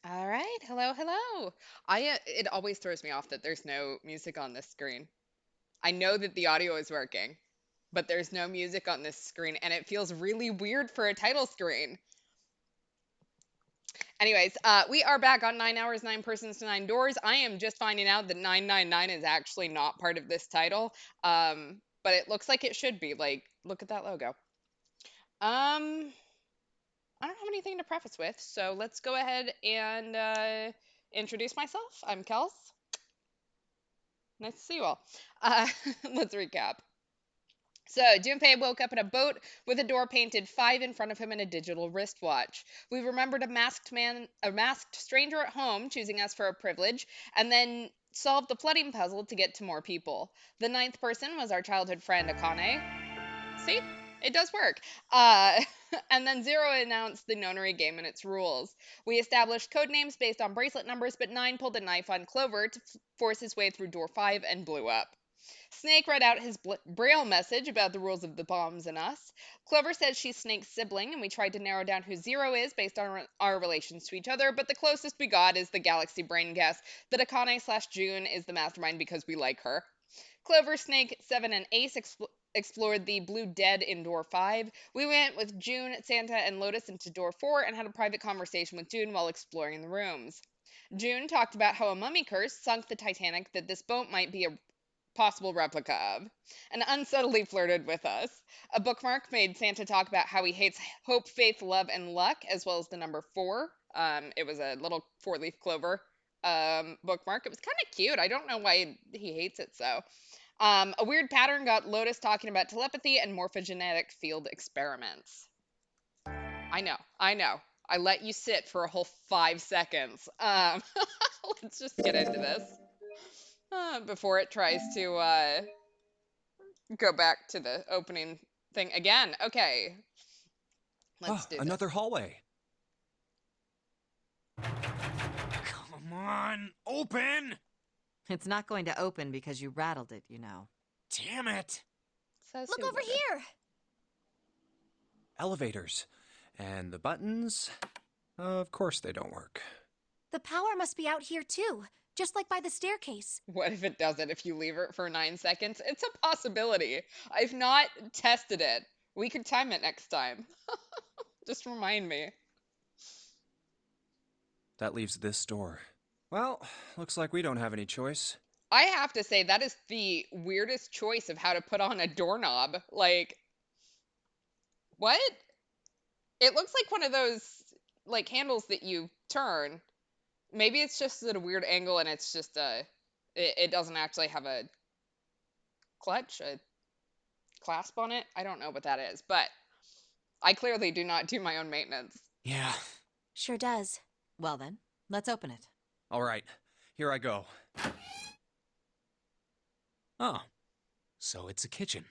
All right. Hello, hello. It always throws me off that there's no music on this screen. I know that the audio is working, but there's no music on this screen and it feels really weird for a title screen. Anyways, we are back on 9 hours, 9 persons to 9 doors. I am just finding out that 999 is actually not part of this title. But it looks like it should be. Like, look at that logo. Um, I don't have anything to preface with, so let's go ahead and introduce myself. I'm Kels. Nice to see you all. Uh, let's recap. So, Junpei woke up in a boat with a door painted 5 in front of him and a digital wristwatch. We remembered a masked stranger at home choosing us for a privilege, and then solved the flooding puzzle to get to more people. The ninth person was our childhood friend Akane. See? It does work. Uh, and then Zero announced the nonary game and its rules. We established code names based on bracelet numbers, but Nine pulled a knife on Clover to force his way through door 5 and blew up. Snake read out his braille message about the rules of the bombs and us. Clover said she's Snake's sibling, and we tried to narrow down who Zero is based on our relations to each other, but the closest we got is the galaxy brain guess that Akane/June is the mastermind because we like her. Clover, Snake, Seven, and Ace explored the Blue Dead in door 5. We went with June, Santa, and Lotus into door 4 and had a private conversation with June while exploring the rooms. June talked about how a mummy curse sunk the Titanic that this boat might be a possible replica of, and unsubtly flirted with us. A bookmark made Santa talk about how he hates hope, faith, love, and luck, as well as the number 4. It was a little 4-leaf clover bookmark. It was kind of cute. I don't know why he hates it so. A weird pattern got Lotus talking about telepathy and morphogenetic field experiments. I know, I know. I let you sit for a whole 5 seconds. Let's just get into this before it tries to go back to the opening thing again. Okay, let's Oh, do this. another hallway. Come on, open! It's not going to open because you rattled it, you know. Damn it! Says Look who over would have. here! Elevators. And the buttons? Of course they don't work. The power must be out here too, just like by the staircase. What if it doesn't if you leave it for 9 seconds? It's a possibility. I've not tested it. We could time it next time. Just remind me. That leaves this door. Well, looks like we don't have any choice. I have to say, that is the weirdest choice of how to put on a doorknob. Like, what? It looks like one of those, like, handles that you turn. Maybe it's just at a weird angle and it's just it doesn't actually have a clutch, a clasp on it. I don't know what that is, but I clearly do not do my own maintenance. Yeah. Sure does. Well then, let's open it. All right, here I go. Oh, so it's a kitchen.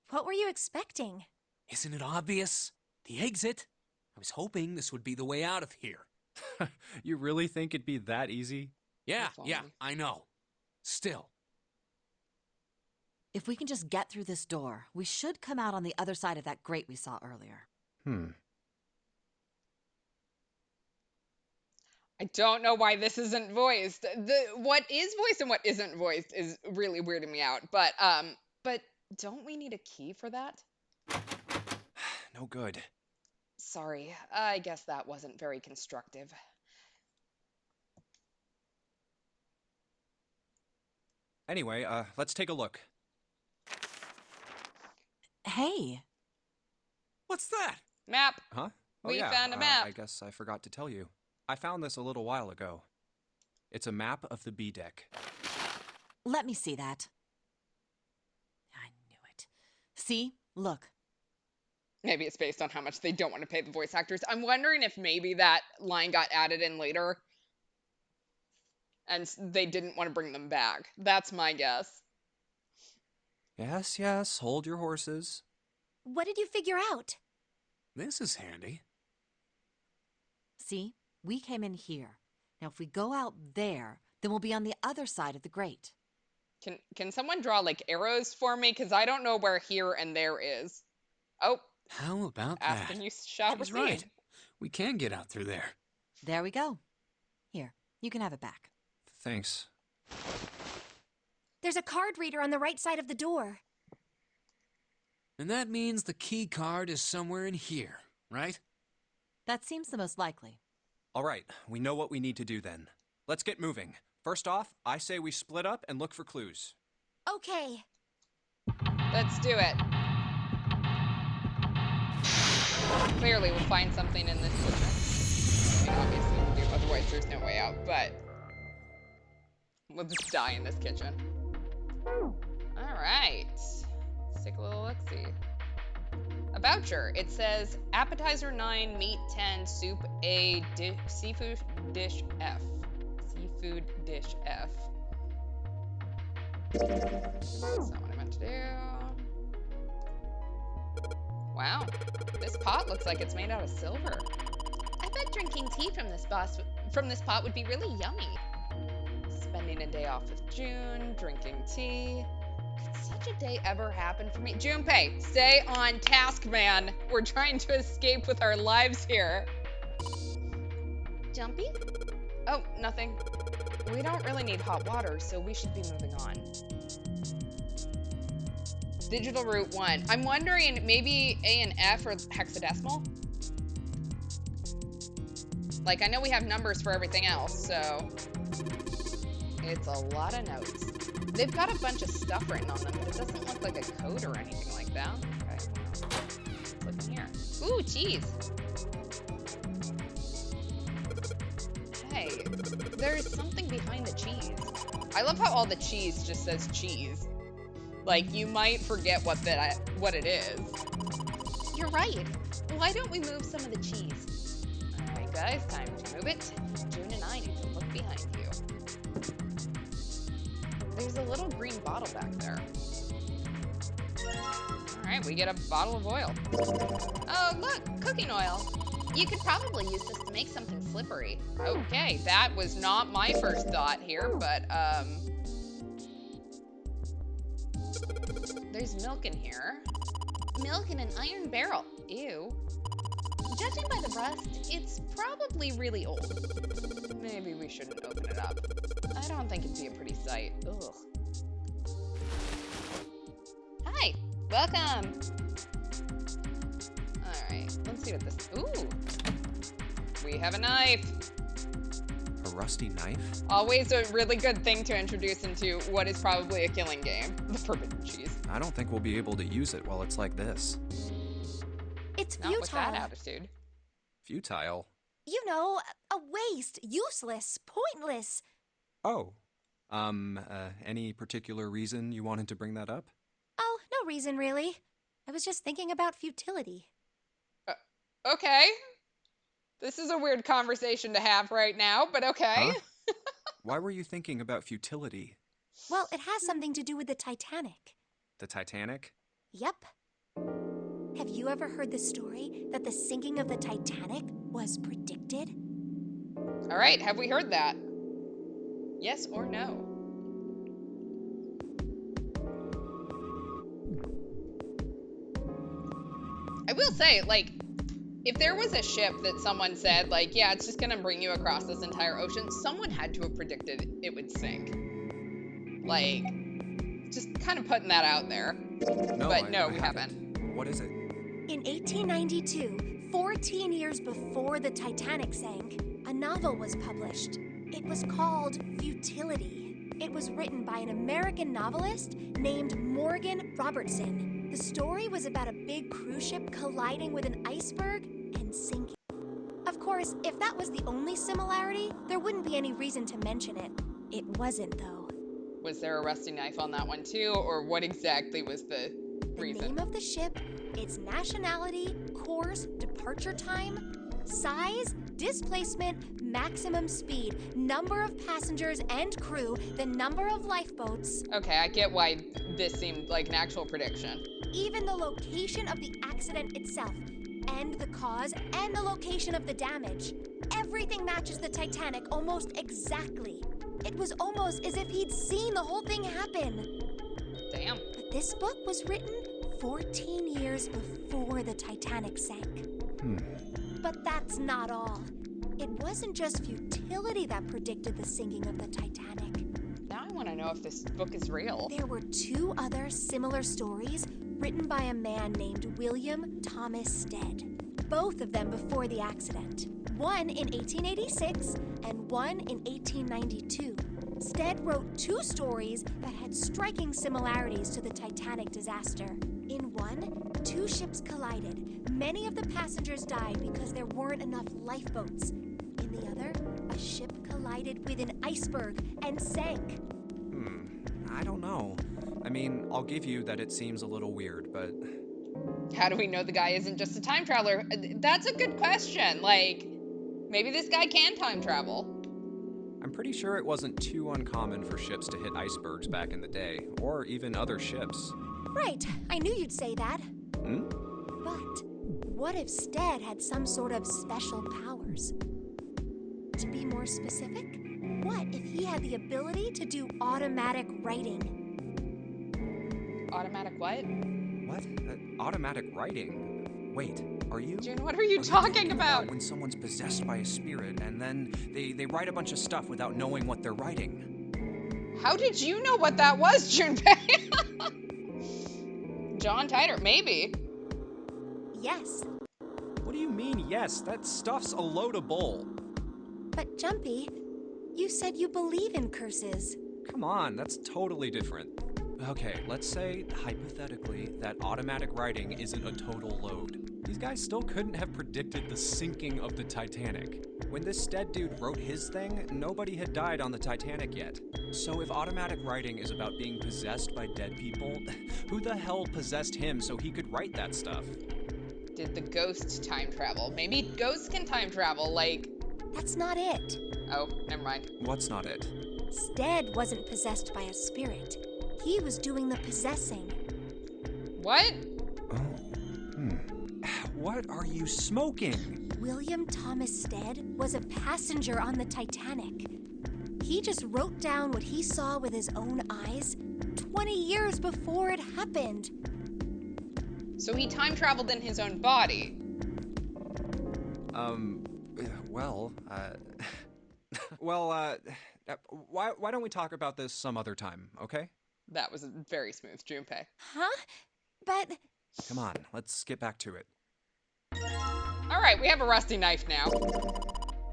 What were you expecting? Isn't it obvious? The exit. I was hoping this would be the way out of here. You really think it'd be that easy? Yeah, If yeah, only. I know. Still, If we can just get through this door, we should come out on the other side of that grate we saw earlier. Hmm. I don't know why this isn't voiced. The what is voiced and what isn't voiced is really weirding me out. But don't we need a key for that? No good. Sorry, I guess that wasn't very constructive. Anyway, let's take a look. Hey, what's that? Map. Huh? Oh We yeah, found a map. I guess I forgot to tell you. I found this a little while ago. It's a map of the B deck. let me see that. I knew it. See? Look. Maybe it's based on how much they don't want to pay the voice actors. I'm wondering if maybe that line got added in later and they didn't want to bring them back. That's my guess. Yes, yes, hold your horses. What did you figure out? This is handy. See? We came in here. Now if we go out there, then we'll be on the other side of the grate. Can someone draw like arrows for me? Because I don't know where here and there is. Oh, How about ask that? and you shall She's receive. right. We can get out through there. There we go. Here, you can have it back. Thanks. There's a card reader on the right side of the door. And that means the key card is somewhere in here, right? That seems the most likely. All right, we know what we need to do then. Let's get moving. First off, I say we split up and look for clues. Okay. Let's do it. Clearly, we'll find something in this kitchen. I mean, obviously we do, otherwise there's no way out, but we'll just die in this kitchen. All right. Let's take a little look-see. A voucher. It says appetizer 9, meat 10, soup A, seafood dish F. Seafood dish F. That's not what I meant to do. Wow, this pot looks like it's made out of silver. I bet drinking tea from this pot would be really yummy. Spending a day off with June, drinking tea. Could such a day ever happen for me? Junpei, stay on task, man. We're trying to escape with our lives here. Jumpy? Oh, nothing. We don't really need hot water, so we should be moving on. Digital route 1. I'm wondering, maybe A and F are hexadecimal? Like, I know we have numbers for everything else, so it's a lot of notes. They've got a bunch of stuff written on them, but it doesn't look like a code or anything like that. Okay, well, let's look in here. Ooh, cheese. Hey, there's something behind the cheese. I love how all the cheese just says cheese. Like, you might forget what it is. You're right. Why don't we move some of the cheese? All right, guys, time to move it. June and I need to look behind you. There's a little green bottle back there. All right, we get a bottle of oil. Oh, look, cooking oil. You could probably use this to make something slippery. Okay, that was not my first thought here, but, there's milk in here. Milk in an iron barrel. Ew. Judging by the rust, it's probably really old. Maybe we shouldn't open it up. I don't think it'd be a pretty sight. Ugh. Hi, welcome. All right, let's see what this. Ooh, we have a knife. A rusty knife? Always a really good thing to introduce into what is probably a killing game. The forbidden cheese. I don't think we'll be able to use it while it's like this. It's Not with that futile. attitude. Futile? You know, a waste, useless, pointless. Oh. Any particular reason you wanted to bring that up? Oh, no reason really. I was just thinking about futility. Okay. This is a weird conversation to have right now, but okay. Huh? Why were you thinking about futility? Well, it has something to do with the Titanic. The Titanic? Yep. Have you ever heard the story that the sinking of the Titanic was predicted? All right, have we heard that? Yes or no? I will say, like, if there was a ship that someone said, like, yeah, it's just gonna bring you across this entire ocean, someone had to have predicted it would sink. Like, just kind of putting that out there. No, But no, I we haven't. What is it? In 1892, 14 years before the Titanic sank, a novel was published. It was called Futility. It was written by an American novelist named Morgan Robertson. The story was about a big cruise ship colliding with an iceberg and sinking. Of course, if that was the only similarity, there wouldn't be any reason to mention it. It wasn't, though. Was there a rusty knife on that one too, or what exactly was the The reason? name of the ship, its nationality, course, departure time, size, displacement, maximum speed, number of passengers and crew, the number of lifeboats, Okay, I get why this seemed like an actual prediction. even the location of the accident itself, and the cause and the location of the damage. Everything matches the Titanic almost exactly. It was almost as if he'd seen the whole thing happen. Damn. But this book was written 14 years before the Titanic sank. Hmm. But that's not all. It wasn't just futility that predicted the sinking of the Titanic. Now I want to know if this book is real. There were two other similar stories written by a man named William Thomas Stead. Both of them before the accident. One in 1886 and one in 1892. Stead wrote two stories that had striking similarities to the Titanic disaster. In one, two ships collided. Many of the passengers died because there weren't enough lifeboats. In the other, a ship collided with an iceberg and sank. I don't know. I mean, I'll give you that it seems a little weird, but... How do we know the guy isn't just a time traveler? That's a good question. Like, maybe this guy can time travel. I'm pretty sure it wasn't too uncommon for ships to hit icebergs back in the day, or even other ships. Right, I knew you'd say that. Hmm? But what if Stead had some sort of special powers? To be more specific, what if he had the ability to do automatic writing? Automatic what? What? Automatic writing? Wait, are you... June, what are you Are talking thinking about? when someone's possessed by a spirit, and then they write a bunch of stuff without knowing what they're writing? How did you know what that was, Junpei? John Titor, maybe. Yes, What do you mean, yes? That stuff's a load of bull. but Junpei, you said you believe in curses. Come on, that's totally different. Okay, let's say, hypothetically, that automatic writing isn't a total load. These guys still couldn't have predicted the sinking of the Titanic. When this Stead dude wrote his thing, nobody had died on the Titanic yet. So if automatic writing is about being possessed by dead people, who the hell possessed him so he could write that stuff? Did the ghost time travel? Maybe ghosts can time travel, like... That's not it. Oh, never mind. What's not it? Stead wasn't possessed by a spirit. He was doing the possessing. What? What are you smoking? William Thomas Stead was a passenger on the Titanic. He just wrote down what he saw with his own eyes 20 years before it happened. So he time traveled in his own body. Well, why don't we talk about this some other time, okay? That was very smooth, Junpei. Huh? But Come on, let's get back to it. Alright, we have a rusty knife now.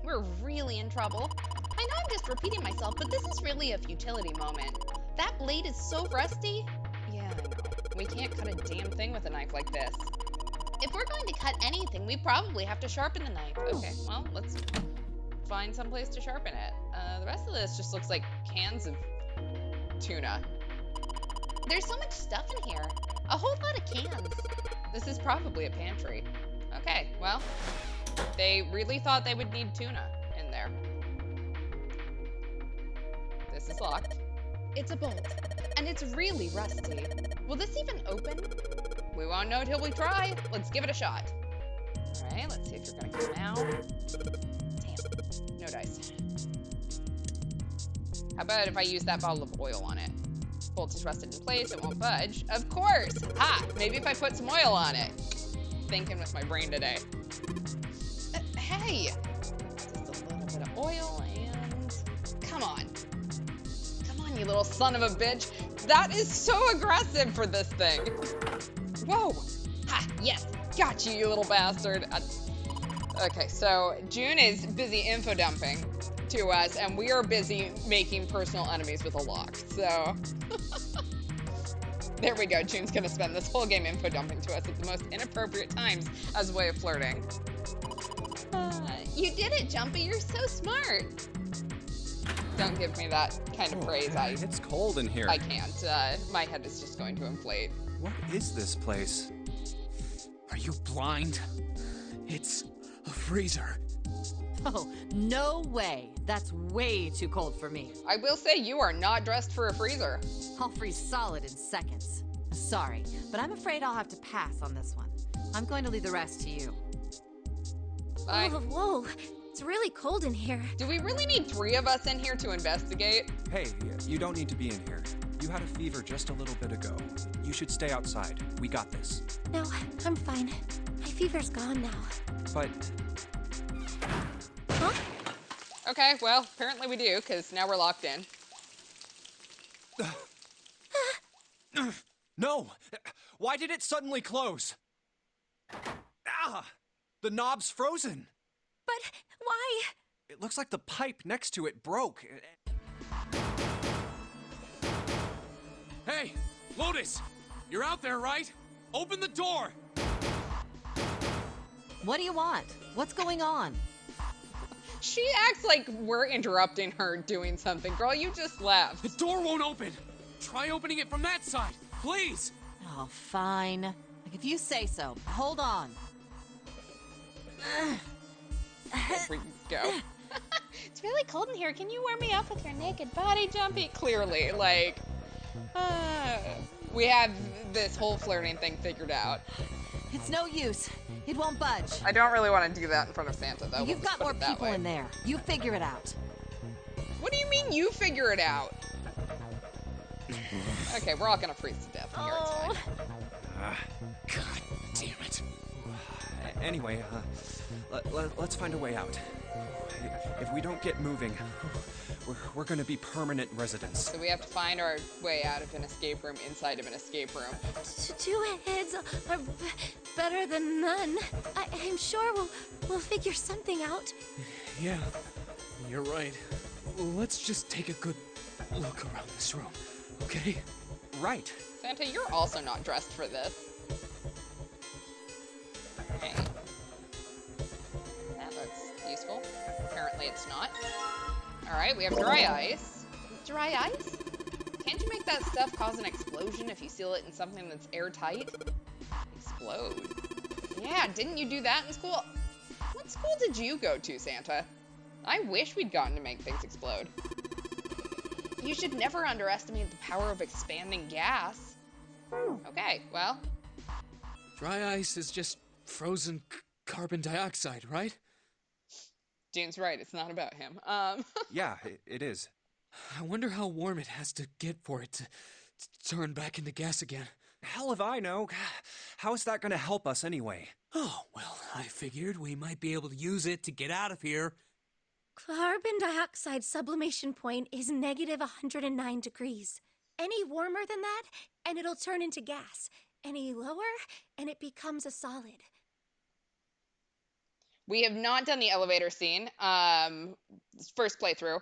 We're really in trouble. I know I'm just repeating myself, but this is really a futility moment. That blade is so rusty. Yeah, I know. We can't cut a damn thing with a knife like this. If we're going to cut anything, we probably have to sharpen the knife. Okay, well, let's find some place to sharpen it. The rest of this just looks like cans of tuna. There's so much stuff in here. A whole lot of cans. This is probably a pantry. Okay, well, they really thought they would need tuna in there. This is locked. It's a bolt, and it's really rusty. Will this even open? We won't know till we try. Let's give it a shot. All right, let's see if you're gonna come out. Damn, no dice. How about if I use that bottle of oil on it? Bolt is rusted in place, it won't budge. Of course! Ha! Maybe if I put some oil on it. Thinking with my brain today. Hey! Just a little bit of oil and... Come on. Come on, you little son of a bitch. That is so aggressive for this thing. Whoa! Ha! Yes! Got you, you little bastard. Okay, so June is busy info dumping to us, and we are busy making personal enemies with a lock. So there we go. June's gonna spend this whole game info dumping to us at the most inappropriate times as a way of flirting. You did it, Junpei. You're so smart. Don't give me that kind of praise. It's cold in here. I can't. My head is just going to inflate. What is this place? Are you blind? It's a freezer. Oh, no way. That's way too cold for me. I will say you are not dressed for a freezer. I'll freeze solid in seconds. Sorry, but I'm afraid I'll have to pass on this one. I'm going to leave the rest to you. Bye. Oh, whoa. It's really cold in here. Do we really need 3 of us in here to investigate? Hey, you don't need to be in here. You had a fever just a little bit ago. You should stay outside. We got this. No, I'm fine. My fever's gone now. But... Okay, well, apparently we do, because now we're locked in. No! Why did it suddenly close? Ah! The knob's frozen! But why? It looks like the pipe next to it broke. Hey, Lotus! You're out there, right? Open the door! What do you want? What's going on? She acts like we're interrupting her doing something. Girl, you just left. The door won't open! Try opening it from that side, please! Oh, fine. Like, if you say so. Hold on. There we go. It's really cold in here. Can you warm me up with your naked body, Junpei? Clearly, like, we have this whole flirting thing figured out. It's no use. It won't budge. I don't really want to do that in front of Santa, though. You've got more people in there. You figure it out. What do you mean you figure it out? Okay, we're all gonna freeze to death in here. It's fine. God damn it. Anyway, let's find a way out. If we don't get moving, we're gonna be permanent residents. So we have to find our way out of an escape room inside of an escape room. Two heads are better than none. I'm sure we'll figure something out. Yeah, you're right. Let's just take a good look around this room, okay? Right. Santa, you're also not dressed for this. Okay. That looks useful. Apparently it's not. Alright, we have dry ice. Dry ice? Can't you make that stuff cause an explosion if you seal it in something that's airtight? Explode. Yeah, didn't you do that in school? What school did you go to, Santa? I wish we'd gotten to make things explode. You should never underestimate the power of expanding gas. Okay, well. Dry ice is just frozen carbon dioxide, right? June's right, it's not about him. Yeah, it is. I wonder how warm it has to get for it to turn back into gas again. Hell if I know. How is that gonna help us anyway? Oh, well, I figured we might be able to use it to get out of here. Carbon dioxide sublimation point is negative 109 degrees. Any warmer than that, and it'll turn into gas. Any lower, and it becomes a solid. We have not done the elevator scene. First playthrough.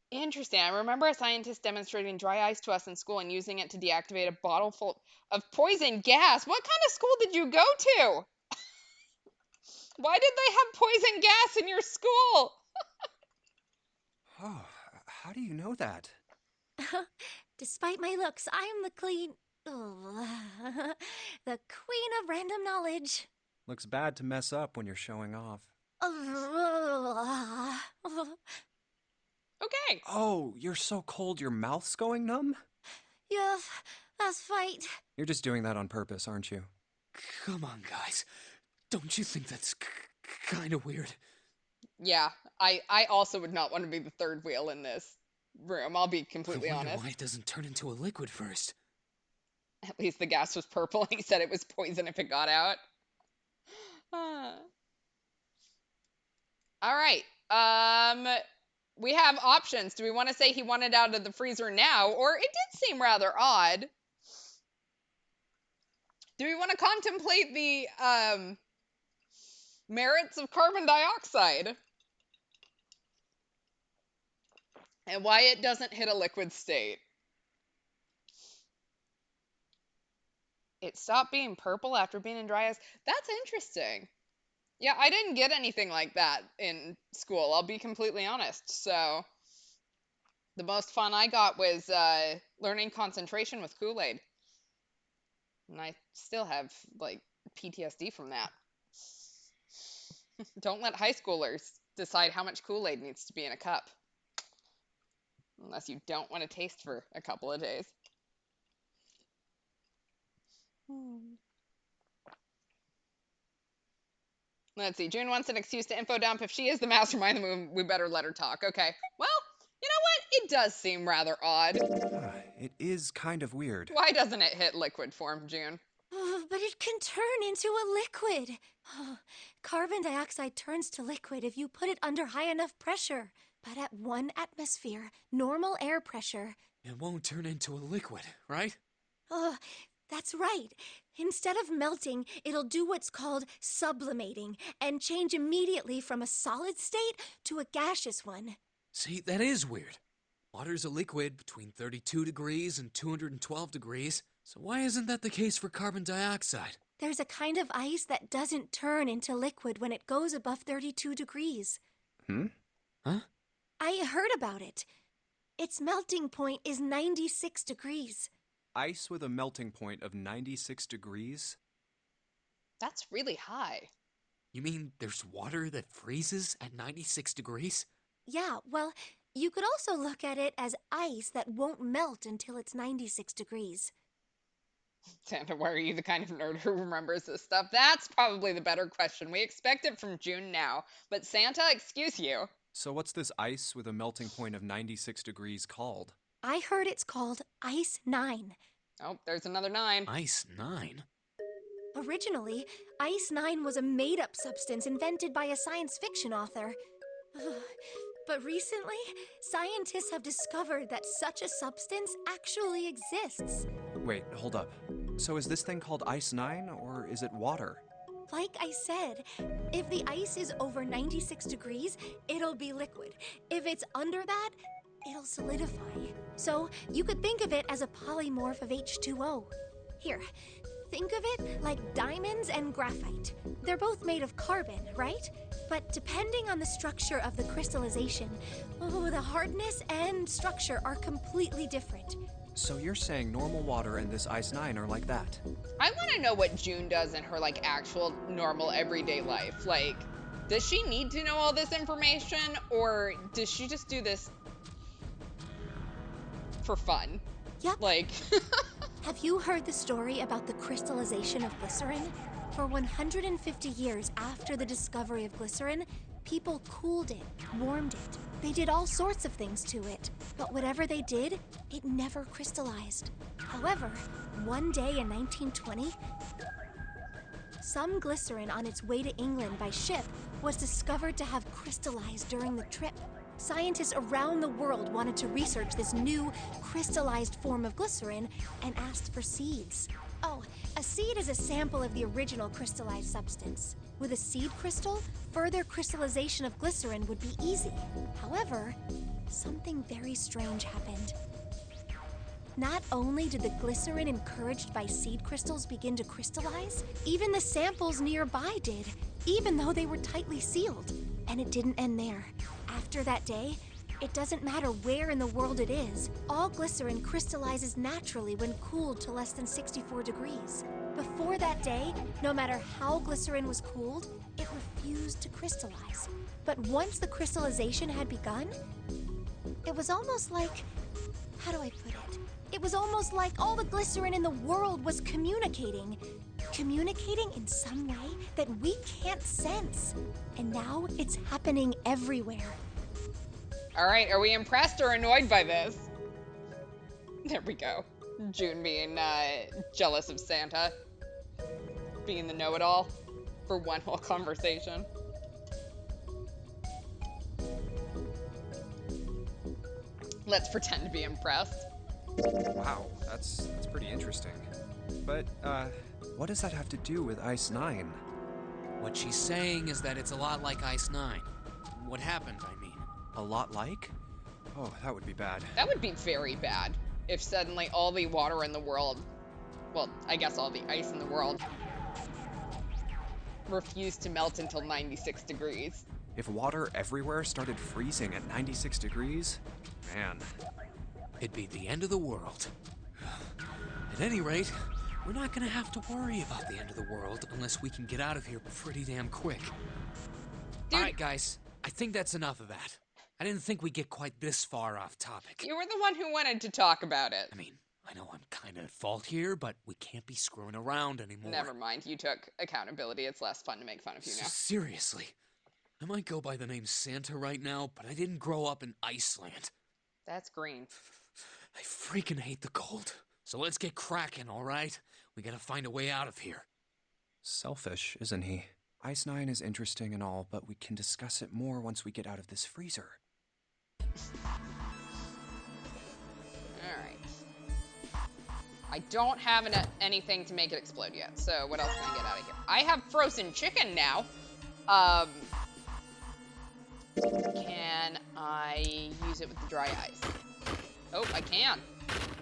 Interesting. I remember a scientist demonstrating dry ice to us in school and using it to deactivate a bottle full of poison gas. What kind of school did you go to? Why did they have poison gas in your school? Oh, how do you know that? Despite my looks, I am the the queen of random knowledge. Looks bad to mess up when you're showing off. Okay. Oh, you're so cold your mouth's going numb? Yes, that's right. You're just doing that on purpose, aren't you? Come on, guys. Don't you think that's kind of weird? Yeah, I also would not want to be the third wheel in this room. I'll be completely I wonder honest. why it doesn't turn into a liquid first. At least the gas was purple and he said it was poison if it got out. All right. We have options. Do we want to say he wanted out of the freezer now? Or it did seem rather odd. Do we want to contemplate the merits of carbon dioxide? And why it doesn't hit a liquid state? It stopped being purple after being in dry ice. That's interesting. Yeah, I didn't get anything like that in school. I'll be completely honest. So the most fun I got was learning concentration with Kool-Aid. And I still have, like, PTSD from that. Don't let high schoolers decide how much Kool-Aid needs to be in a cup. Unless you don't want to taste for a couple of days. Let's see. June wants an excuse to info dump. If she is the mastermind, then we better let her talk. Okay. Well, you know what? It does seem rather odd. It is kind of weird. Why doesn't it hit liquid form, June? But it can turn into a liquid. Carbon dioxide turns to liquid if you put it under high enough pressure. But at 1 atmosphere, normal air pressure. It won't turn into a liquid, right? Uh, that's right. Instead of melting, it'll do what's called sublimating and change immediately from a solid state to a gaseous one. See, that is weird. Water's a liquid between 32 degrees and 212 degrees, so why isn't that the case for carbon dioxide? There's a kind of ice that doesn't turn into liquid when it goes above 32 degrees. Huh? I heard about it. Its melting point is 96 degrees. Ice with a melting point of 96 degrees? That's really high. You mean there's water that freezes at 96 degrees? Yeah, well, you could also look at it as ice that won't melt until it's 96 degrees. Santa, why are you the kind of nerd who remembers this stuff? That's probably the better question. We expect it from June now. But Santa, excuse you. So what's this ice with a melting point of 96 degrees called? I heard it's called Ice 9. Oh, there's another 9. Ice 9? Originally, Ice 9 was a made-up substance invented by a science fiction author. But recently, scientists have discovered that such a substance actually exists. Wait, hold up. So is this thing called Ice 9, or is it water? Like I said, if the ice is over 96 degrees, it'll be liquid. If it's under that, it'll solidify. So you could think of it as a polymorph of H2O. Here, think of it like diamonds and graphite. They're both made of carbon, right? But depending on the structure of the crystallization, the hardness and structure are completely different. So you're saying normal water and this Ice 9 are like that? I want to know what June does in her, like, actual normal everyday life. Like, does she need to know all this information, or does she just do this for fun? Yep. Like, Have you heard the story about the crystallization of glycerin? For 150 years after the discovery of glycerin, people cooled it, warmed it. They did all sorts of things to it. But whatever they did, it never crystallized. However, one day in 1920, some glycerin on its way to England by ship was discovered to have crystallized during the trip. Scientists around the world wanted to research this new crystallized form of glycerin and asked for seeds. Oh, a seed is a sample of the original crystallized substance. With a seed crystal, further crystallization of glycerin would be easy. However, something very strange happened. Not only did the glycerin encouraged by seed crystals begin to crystallize, even the samples nearby did, even though they were tightly sealed. And it didn't end there. After that day, it doesn't matter where in the world it is, all glycerin crystallizes naturally when cooled to less than 64 degrees. Before that day, no matter how glycerin was cooled, it refused to crystallize. But once the crystallization had begun, it was almost like, how do I put it? It was almost like all the glycerin in the world was communicating. Communicating in some way that we can't sense. And now it's happening everywhere. all right, are we impressed or annoyed by this? There we go. June being jealous of Santa. Being the know-it-all for one whole conversation. Let's pretend to be impressed. Wow, that's pretty interesting. But, what does that have to do with Ice 9? What she's saying is that it's a lot like Ice 9. What happened, I mean. A lot like? Oh, that would be bad. That would be very bad if suddenly all the water in the world, well, I guess all the ice in the world, refused to melt until 96 degrees. If water everywhere started freezing at 96 degrees? Man. It'd be the end of the world. At any rate, we're not gonna have to worry about the end of the world unless we can get out of here pretty damn quick. Dude. Alright, guys, I think that's enough of that. I didn't think we'd get quite this far off topic. You were the one who wanted to talk about it. I mean, I know I'm kinda at fault here, but we can't be screwing around anymore. Never mind, you took accountability. It's less fun to make fun of you now. Seriously. I might go by the name Santa right now, but I didn't grow up in Iceland. That's green. I freaking hate the cold. So let's get cracking, alright? We gotta find a way out of here. Selfish, isn't he? Ice 9 is interesting and all, but we can discuss it more once we get out of this freezer. Alright. I don't have anything to make it explode yet, so what else can I get out of here? I have frozen chicken now. Can I use it with the dry ice? Oh, I can.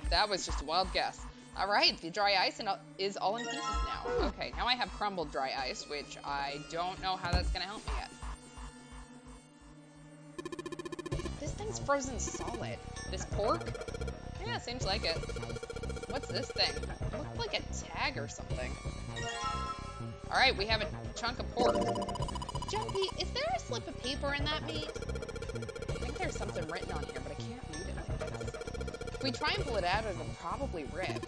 That was just a wild guess. All right, the dry ice is all in pieces now. Okay, now I have crumbled dry ice, which I don't know how that's gonna help me yet. This thing's frozen solid. This pork? Yeah, seems like it. What's this thing? It looked like a tag or something. All right, we have a chunk of pork. Junpei, is there a slip of paper in that meat? I think there's something written on here, but I can't read it like this. If we try and pull it out, it'll probably rip.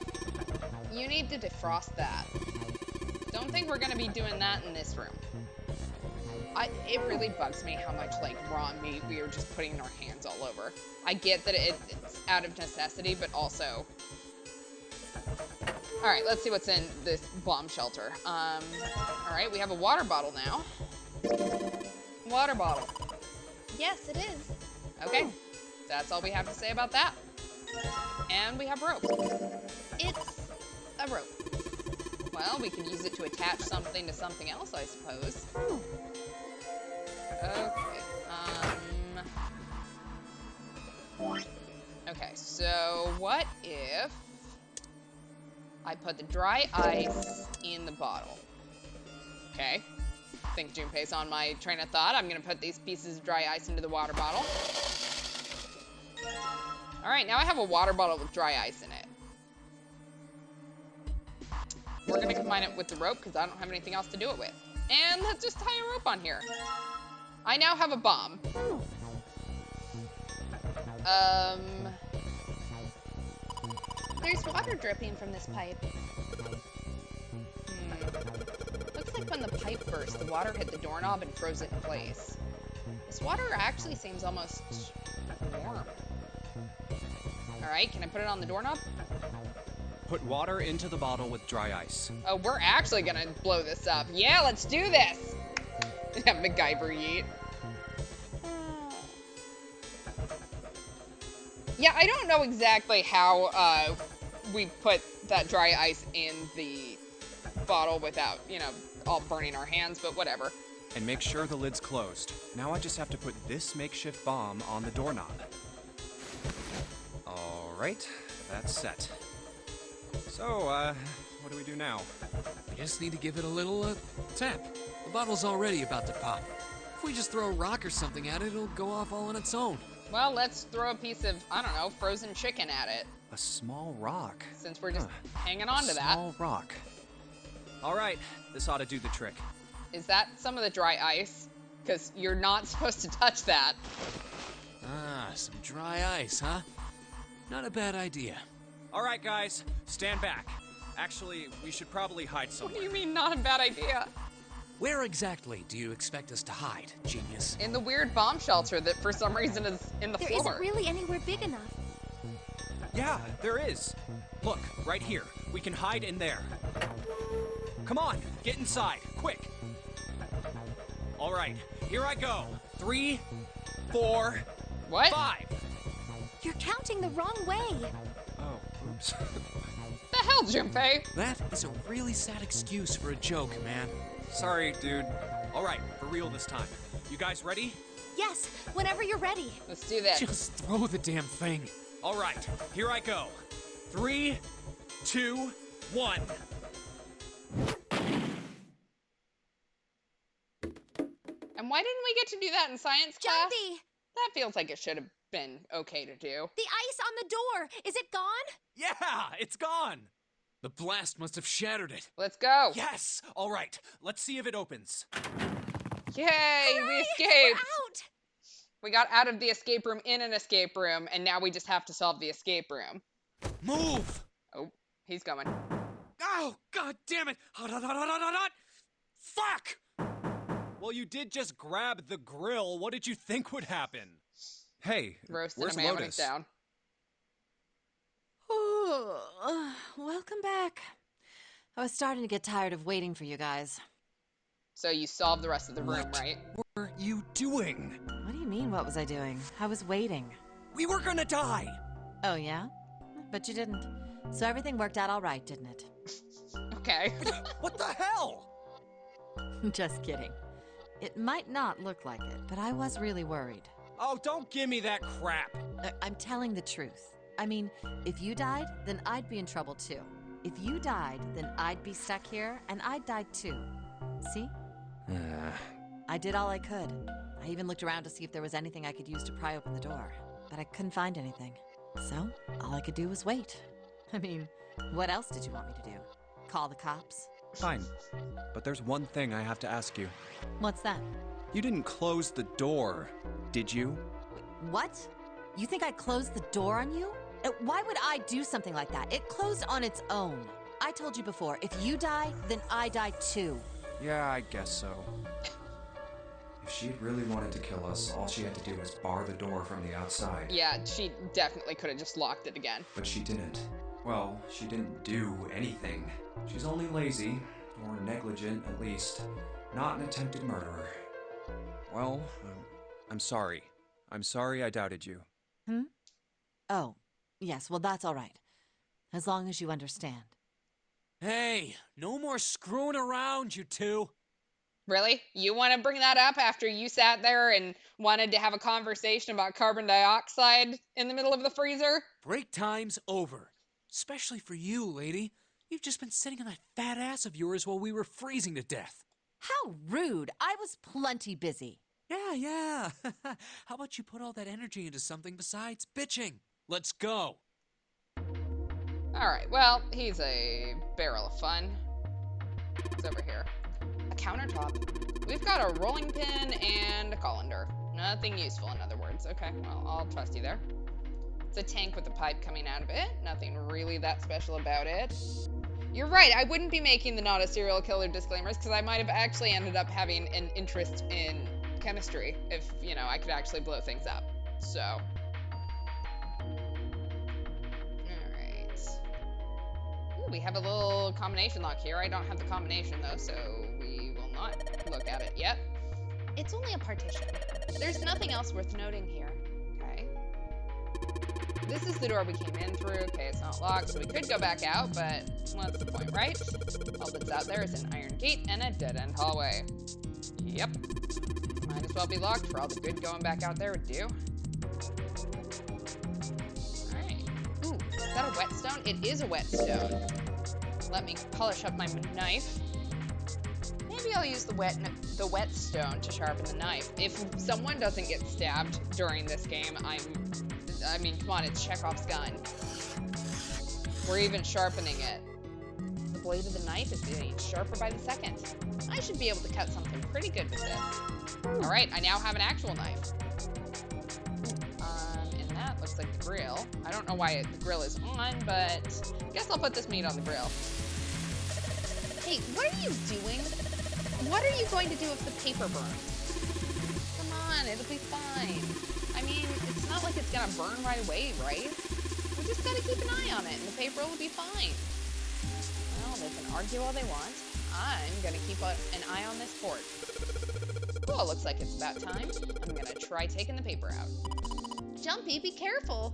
You need to defrost that. Don't think we're gonna be doing that in this room. It really bugs me how much, like, raw meat we are just putting our hands all over. I get that it's out of necessity, but also... Alright, let's see what's in this bomb shelter. Alright, we have a water bottle now. Water bottle. Yes, it is. Okay, that's all we have to say about that. And we have rope. It's a rope. Well, we can use it to attach something to something else, I suppose. Okay, okay, so what if I put the dry ice in the bottle? Okay. I think Junpei's on my train of thought. I'm gonna put these pieces of dry ice into the water bottle. All right, now I have a water bottle with dry ice in it. We're gonna combine it with the rope because I don't have anything else to do it with. And let's just tie a rope on here. I now have a bomb. There's water dripping from this pipe. Looks like when the pipe burst, the water hit the doorknob and froze it in place. This water actually seems almost warm. All right, can I put it on the doorknob? Put water into the bottle with dry ice. Oh, we're actually gonna blow this up. Yeah, let's do this. Yeah, MacGyver yeet. Yeah, I don't know exactly how we put that dry ice in the bottle without, you know, all burning our hands, but whatever. And make sure the lid's closed. Now I just have to put this makeshift bomb on the doorknob. All right, that's set. So, what do we do now? We just need to give it a little, tap. The bottle's already about to pop. If we just throw a rock or something at it, it'll go off all on its own. Well, let's throw a piece of, I don't know, frozen chicken at it, A small rock. since we're just hanging on to that. Small rock. All right, this ought to do the trick. Is that some of the dry ice? Because you're not supposed to touch that. Ah, some dry ice, huh? Not a bad idea. All right, guys, stand back. Actually, we should probably hide What somewhere. do you mean, not a bad idea? Where exactly do you expect us to hide, genius? In the weird bomb shelter that for some reason is in the There floor. isn't really anywhere big enough. Yeah, there is. Look, right here. We can hide in there. Come on, get inside, quick. All right, here I go. 3, 4, What? 5. You're counting the wrong way. Oh, oops. The hell, Junpei? That is a really sad excuse for a joke, man. Sorry, dude. All right, for real this time. You guys ready? Yes, whenever you're ready. Let's do this. Just throw the damn thing. All right, here I go. 3, 2, 1. And why didn't we get to do that in science class? Junpei, That feels like it should have been okay to do. the ice on the door. Is it gone? Yeah, it's gone. The blast must have shattered it. Let's go. Yes. All right, let's see if it opens. Yay, we Hooray, escaped. We're out. We got out of the escape room in an escape room, and now we just have to solve the escape room. Move! Oh, he's going. Oh, god damn it! Hot, hot, hot, hot, hot, hot, hot. Fuck! Well, you did just grab the grill. What did you think would happen? Hey, Roasted where's a man when he's Lotus? down. Oh, welcome back. I was starting to get tired of waiting for you guys. So you solved the rest of the room, What right? were you doing? What do you mean, what was I doing? I was waiting. We were gonna die! Oh, yeah? But you didn't. So everything worked out all right, didn't it? Okay. What the hell? Just kidding. It might not look like it, but I was really worried. Oh, don't give me that crap! I'm telling the truth. I mean, if you died, then I'd be in trouble too. If you died, then I'd be stuck here, and I'd die too. See? I did all I could. I even looked around to see if there was anything I could use to pry open the door, but I couldn't find anything. So, all I could do was wait. I mean, what else did you want me to do? Call the cops? Fine. But there's one thing I have to ask you. What's that? You didn't close the door, did you? What? You think I closed the door on you? Why would I do something like that? It closed on its own. I told you before, if you die, then I die too. Yeah, I guess so. If she really wanted to kill us, all she had to do was bar the door from the outside. Yeah, she definitely could have just locked it again. But she didn't. Well, she didn't do anything. She's only lazy, or negligent at least, not an attempted murderer. Well, I'm sorry. I'm sorry I doubted you. Oh, yes, well, that's all right. As long as you understand. Hey, no more screwing around, you two. Really? You want to bring that up after you sat there and wanted to have a conversation about carbon dioxide in the middle of the freezer? Break time's over. Especially for you, lady. You've just been sitting on that fat ass of yours while we were freezing to death. How rude! I was plenty busy. Yeah. How about you put all that energy into something besides bitching? Let's go. Alright, well, he's a barrel of fun. It's over here. A countertop. We've got a rolling pin and a colander. Nothing useful, in other words. Okay, well, I'll trust you there. It's a tank with a pipe coming out of it. Nothing really that special about it. You're right, I wouldn't be making the not a serial killer disclaimers because I might have actually ended up having an interest in chemistry if, you know, I could actually blow things up. So. Alright. Ooh, we have a little combination lock here. I don't have the combination though, so we will not look at it yet. It's only a partition. There's nothing else worth noting here. Okay. This is the door we came in through. Okay, it's not locked, so we could go back out, but what's the point, right? All that's out there is an iron gate and a dead-end hallway. Yep. Might as well be locked for all the good going back out there would do. Alright. Ooh, is that a whetstone? It is a whetstone. Let me polish up my knife. Maybe I'll use the whetstone to sharpen the knife. If someone doesn't get stabbed during this game, I mean, come on, it's Chekhov's gun. We're even sharpening it. The blade of the knife is getting sharper by the second. I should be able to cut something pretty good with this. Alright, I now have an actual knife. And that looks like the grill. I don't know why the grill is on, but I guess I'll put this meat on the grill. Hey, what are you doing? What are you going to do if the paper burns? Come on, it'll be fine. I mean, it's not like it's gonna burn right away, right? We just gotta keep an eye on it, and the paper will be fine. Well, they can argue all they want. I'm gonna keep an eye on this port. Well, looks like it's about time. I'm gonna try taking the paper out. Jumpy, be careful.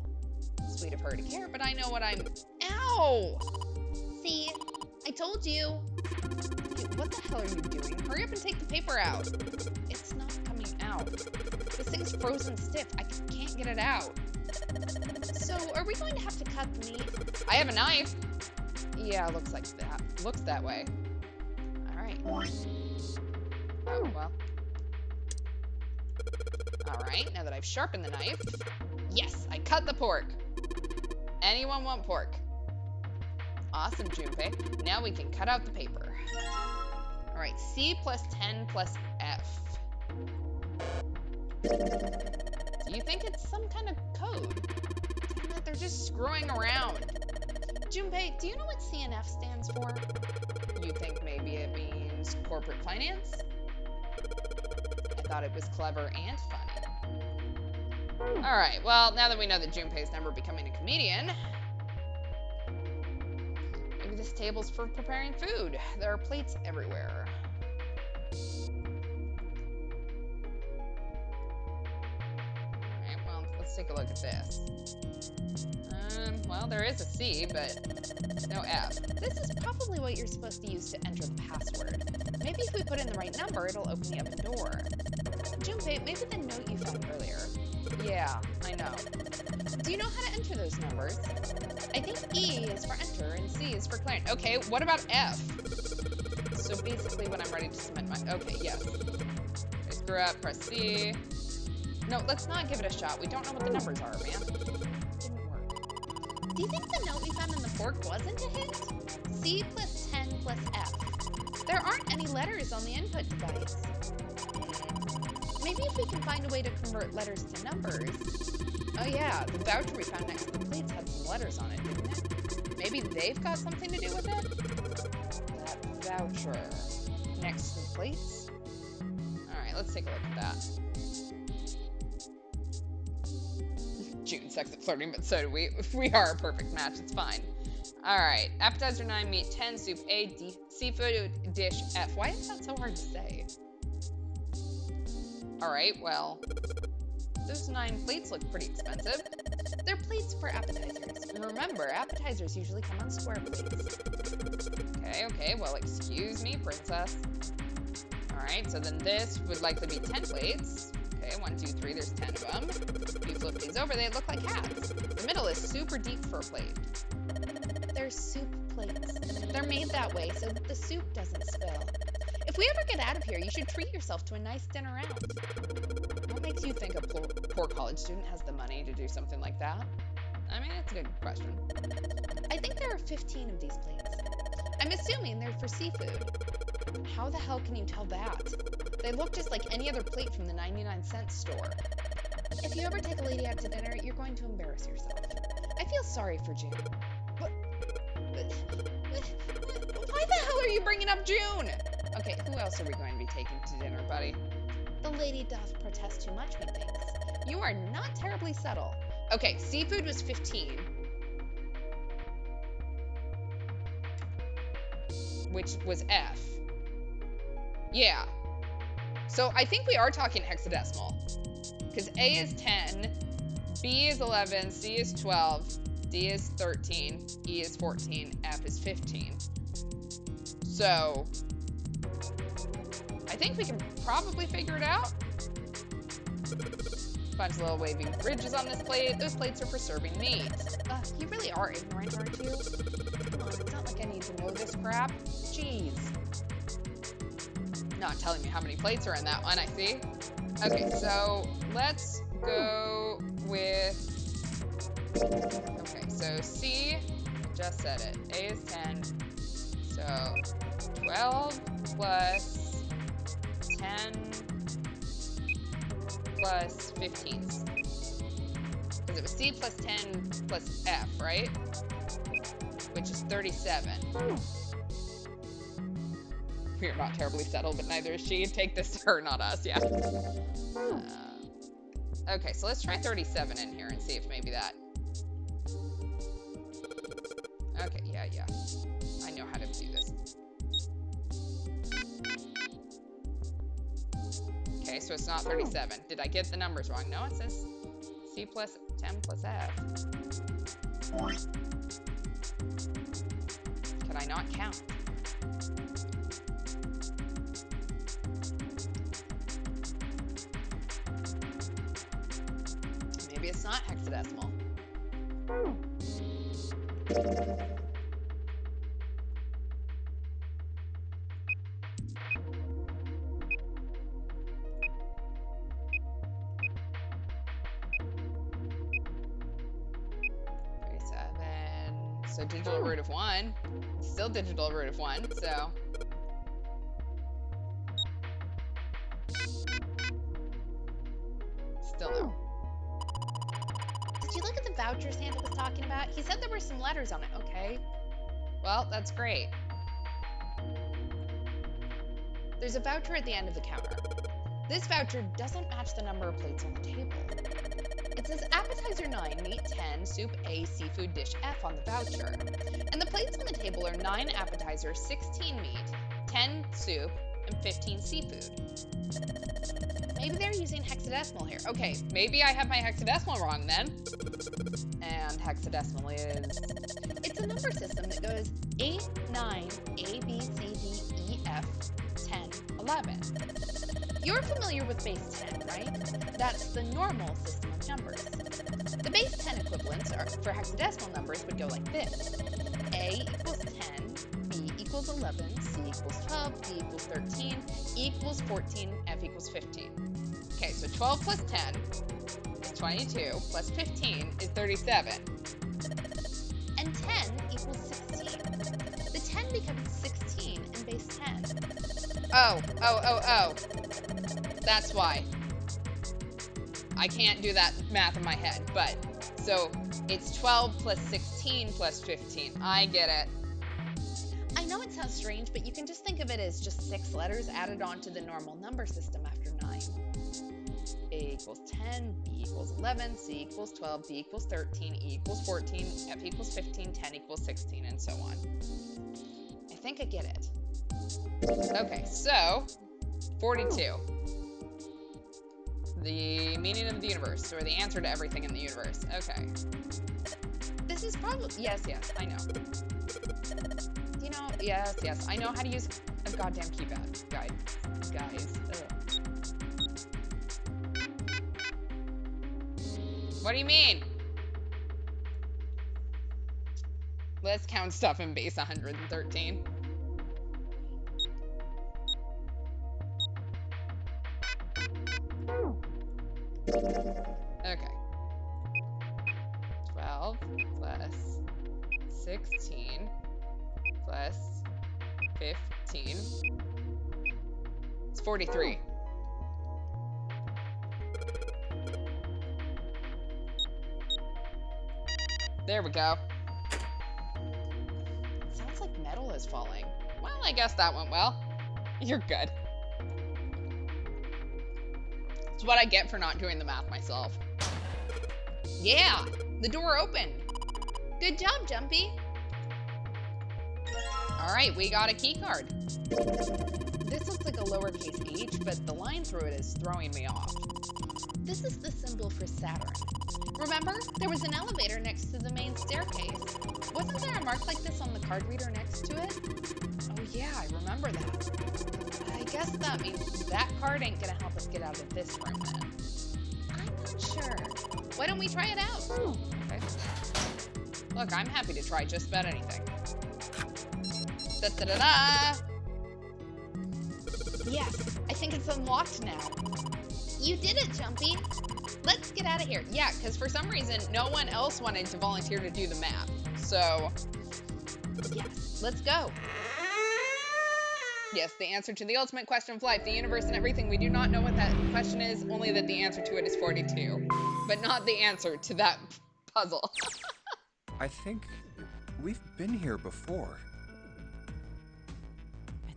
Sweet of her to care, but I know what I'm... Ow! See? I told you. Hey, what the hell are you doing? Hurry up and take the paper out. It's not coming out. This thing's frozen stiff. I can't get it out. So, are we going to have to cut the meat? I have a knife. Yeah, looks like that. Looks that way. Alright. Oh, well. Alright, now that I've sharpened the knife. Yes, I cut the pork. Anyone want pork? Awesome, Junpei. Now we can cut out the paper. Alright, C plus 10 plus F. Do you think it's some kind of code? Damn it, they're just screwing around. Junpei, do you know what C and F stands for? You think maybe it means corporate finance? I thought it was clever and funny. Alright, well, now that we know that Junpei's never becoming a comedian, maybe this table's for preparing food. There are plates everywhere. Alright, well, let's take a look at this. Well, there is a C, but no F. This is probably what you're supposed to use to enter the password. Maybe if we put in the right number, it'll open the oven door. Junpei, maybe the note you found earlier. Yeah, I know. Do you know how to enter those numbers? I think E is for enter and C is for clearing. Okay, what about F? So basically when I'm ready to submit my... Okay, yes. I screw up, press C. No, let's not give it a shot. We don't know what the numbers are, man. Didn't work. Do you think the note we found in the fork wasn't a hint? C plus 10 plus F. There aren't any letters on the input device. Maybe if we can find a way to convert letters to numbers. Oh yeah, the voucher we found next to the plates had some letters on it, didn't it? Maybe they've got something to do with it? That voucher next to the plates? Alright, let's take a look at that. June sucks at flirting, but so do we. We are a perfect match, it's fine. Alright, appetizer 9, meat 10, soup A, D, seafood dish F. Why is that so hard to say? Alright, well, those 9 plates look pretty expensive. They're plates for appetizers. Remember, appetizers usually come on square plates. Okay, well, excuse me, princess. Alright, so then this would likely be 10 plates. Okay, 1, 2, 3, there's 10 of them. If you flip these over, they look like hats. The middle is super deep for a plate. They're soup plates. They're made that way so that the soup doesn't spill. If we ever get out of here, you should treat yourself to a nice dinner out. What makes you think a poor college student has the money to do something like that? I mean, it's a good question. I think there are 15 of these plates. I'm assuming they're for seafood. How the hell can you tell that? They look just like any other plate from the 99-cent store. If you ever take a lady out to dinner, you're going to embarrass yourself. I feel sorry for June. Why the hell are you bringing up June? Okay, who else are we going to be taking to dinner, buddy? The lady doth protest too much, methinks. You are not terribly subtle. Okay, seafood was 15. Which was F. Yeah. So I think we are talking hexadecimal. Because A is 10, B is 11, C is 12, D is 13, E is 14, F is 15. So I think we can probably figure it out. Bunch of little waving bridges on this plate. Those plates are for serving meat. You really are ignorant, aren't you? Come on, it's not like I need to know this crap. Jeez. Not telling me how many plates are in that one, I see. Okay, so let's go with... Okay, so C, just said it. A is 10. So 12 plus 10 plus 15. Because it was C plus 10 plus F, right? Which is 37. We're not terribly settled, but neither is she. Take this to her, not us, yeah. Okay, so let's try 37 in here and see if maybe that... Okay, yeah. I know how to do this. Okay, so it's not 37. Did I get the numbers wrong? No, it says C plus 10 plus F. Can I not count? Maybe it's not hexadecimal. So digital root of 1. Still digital root of 1, so... Still no. Did you look at the voucher Santa was talking about? He said there were some letters on it, okay? Well, that's great. There's a voucher at the end of the counter. This voucher doesn't match the number of plates on the table. It says appetizer 9, meat 10, soup A, seafood dish F on the voucher. And the plates on the table are 9 appetizers, 16 meat, 10 soup, and 15 seafood. Maybe they're using hexadecimal here. Okay, maybe I have my hexadecimal wrong then. And hexadecimal is... It's a number system that goes 8, 9, A, B, C, D, E, F, 10, 11. You're familiar with base 10, right? That's the normal system of numbers. The base 10 equivalents for hexadecimal numbers would go like this. A equals 10, B equals 11, C equals 12, D equals 13, E equals 14, F equals 15. Okay, so 12 plus 10 is 22, plus 15 is 37. And 10 equals 16. The 10 becomes 16 in base 10. Oh. That's why. I can't do that math in my head, but so it's 12 plus 16 plus 15. I get it. I know it sounds strange, but you can just think of it as just 6 letters added onto the normal number system after 9. A equals 10, B equals 11, C equals 12, D equals 13, E equals 14, F equals 15, 10 equals 16, and so on. I think I get it. Okay, so 42. The meaning of the universe, or the answer to everything in the universe. Okay. This is probably... Yes, I know. You know, yes. I know how to use a goddamn keypad. Guys. Ugh. What do you mean? Let's count stuff in base 113. Okay. 12 plus 16 plus 15. It's 43. There we go. Sounds like metal is falling. Well, I guess that went well. You're good. It's what I get for not doing the math myself. Yeah, the door opened. Good job, Junpei. All right, we got a key card. This looks like a lowercase h, but the line through it is throwing me off. This is the symbol for Saturn. Remember, there was an elevator next to the main staircase. Wasn't there a mark like this on the card reader next to it? Oh yeah, I remember that. I guess that means that card ain't gonna help us get out of this room then. I'm not sure. Why don't we try it out? Okay. Look, I'm happy to try just about anything. Da-da-da-da! Yes, I think it's unlocked now. You did it, Junpei. Let's get out of here. Yeah, because for some reason, no one else wanted to volunteer to do the math. So, yes, let's go. Yes, the answer to the ultimate question of life, the universe, and everything. We do not know what that question is, only that the answer to it is 42. But not the answer to that puzzle. I think we've been here before.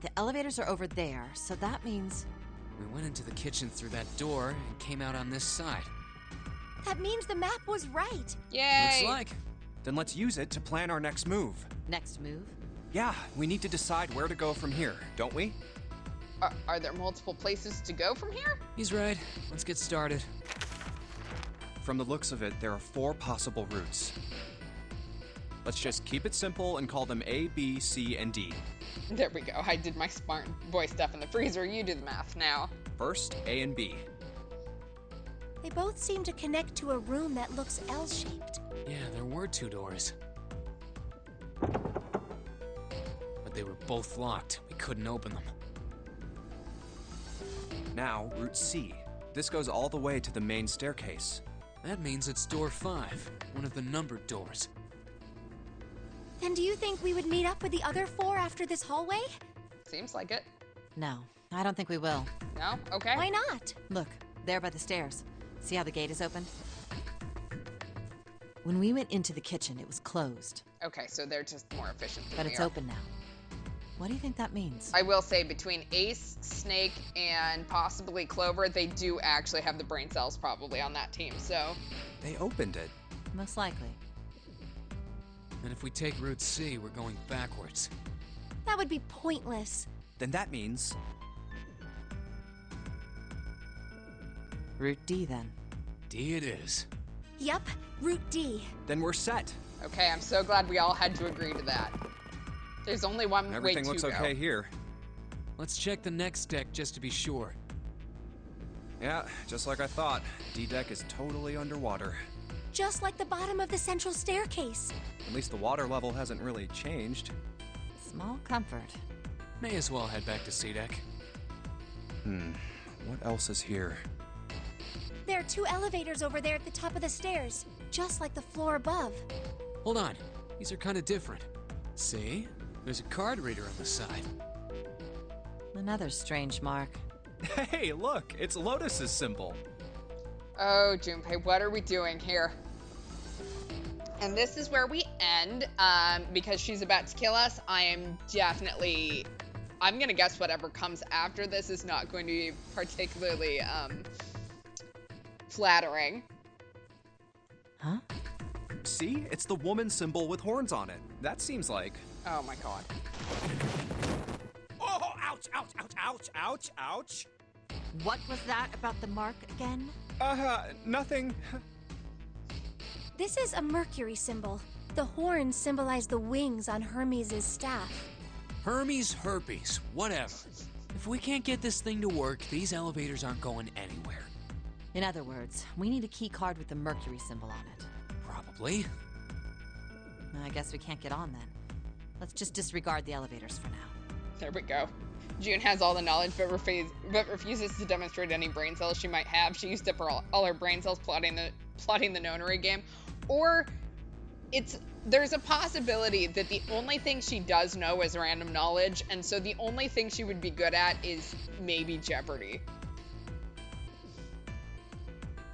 The elevators are over there, so that means... We went into the kitchen through that door and came out on this side. That means the map was right. Yay! Looks like. Then let's use it to plan our next move. Next move? Yeah, we need to decide where to go from here, don't we? Are there multiple places to go from here? He's right. Let's get started. From the looks of it, there are 4 possible routes. Let's just keep it simple and call them A, B, C, and D. There we go. I did my smart boy stuff in the freezer. You do the math now. First, A and B. They both seem to connect to a room that looks L-shaped. Yeah, there were 2 doors. But they were both locked. We couldn't open them. Now, route C. This goes all the way to the main staircase. That means it's door 5, one of the numbered doors. Then do you think we would meet up with the other 4 after this hallway? Seems like it. No, I don't think we will. No? Okay. Why not? Look, there by the stairs. See how the gate is open? When we went into the kitchen, it was closed. Okay, so they're just more efficient than But we it's are. open now. What do you think that means? I will say between Ace, Snake, and possibly Clover, they do actually have the brain cells probably on that team, so. They opened it. Most likely. And if we take Route C, we're going backwards. That would be pointless. Then that means... Route D, then. D it is. Yep, Route D. Then we're set. Okay, I'm so glad we all had to agree to that. There's only one Everything way looks to go. okay here. Let's check the next deck just to be sure. Yeah, just like I thought. D-Deck is totally underwater. Just like the bottom of the central staircase. At least the water level hasn't really changed. Small comfort. May as well head back to C-Deck. What else is here? There are 2 elevators over there at the top of the stairs, just like the floor above. Hold on. These are kind of different. See? There's a card reader on the side. Another strange mark. Hey, look! It's Lotus's symbol. Oh, Junpei, what are we doing here? And this is where we end, because she's about to kill us. I'm gonna guess whatever comes after this is not going to be particularly, flattering. Huh? See? It's the woman symbol with horns on it. That seems like... Oh my god. Oh, ouch, ouch, ouch, ouch, ouch, ouch. What was that about the mark again? Nothing. This is a Mercury symbol. The horns symbolize the wings on Hermes' staff. Hermes, herpes, whatever. If we can't get this thing to work, these elevators aren't going anywhere. In other words, we need a key card with the Mercury symbol on it. Probably. I guess we can't get on then. Let's just disregard the elevators for now. There we go. June has all the knowledge but refuses to demonstrate any brain cells she might have. She used up all her brain cells plotting the nonary game. Or there's a possibility that the only thing she does know is random knowledge, and so the only thing she would be good at is maybe Jeopardy.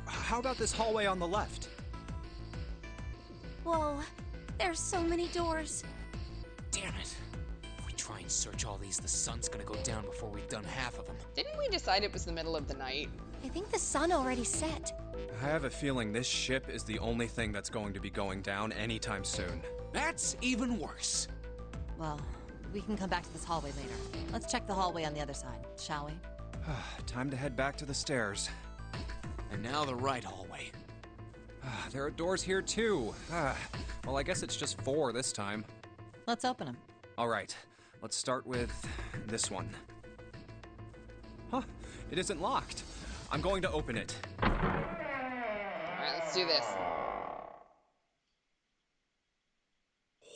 How about this hallway on the left? Whoa, there's so many doors. Damn it. If we try and search all these, the sun's gonna go down before we've done half of them. Didn't we decide it was the middle of the night? I think the sun already set. I have a feeling this ship is the only thing that's going to be going down anytime soon. That's even worse. Well, we can come back to this hallway later. Let's check the hallway on the other side, shall we? Time to head back to the stairs. And now the right hallway. There are doors here too. Well, I guess it's just 4 this time. Let's open them. All right, let's start with this one. Huh, it isn't locked. I'm going to open it. All right, let's do this.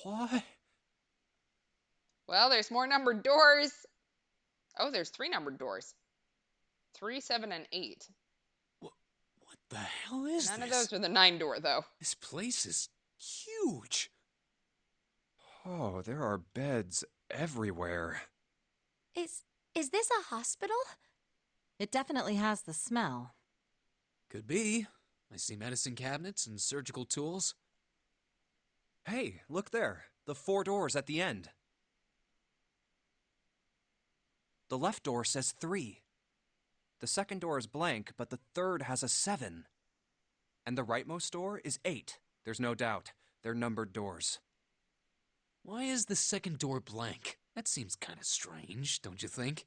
What? Well, there's more numbered doors. Oh, there's 3 numbered doors. 3, 7, and 8. What the hell is None this? of those are the 9 door, though. This place is huge. Oh, there are beds everywhere. Is this a hospital? It definitely has the smell. Could be. I see medicine cabinets and surgical tools. Hey, look there. The 4 doors at the end. The left door says 3. The second door is blank, but the third has a 7. And the rightmost door is 8. There's no doubt. They're numbered doors. Why is the second door blank? That seems kind of strange, don't you think?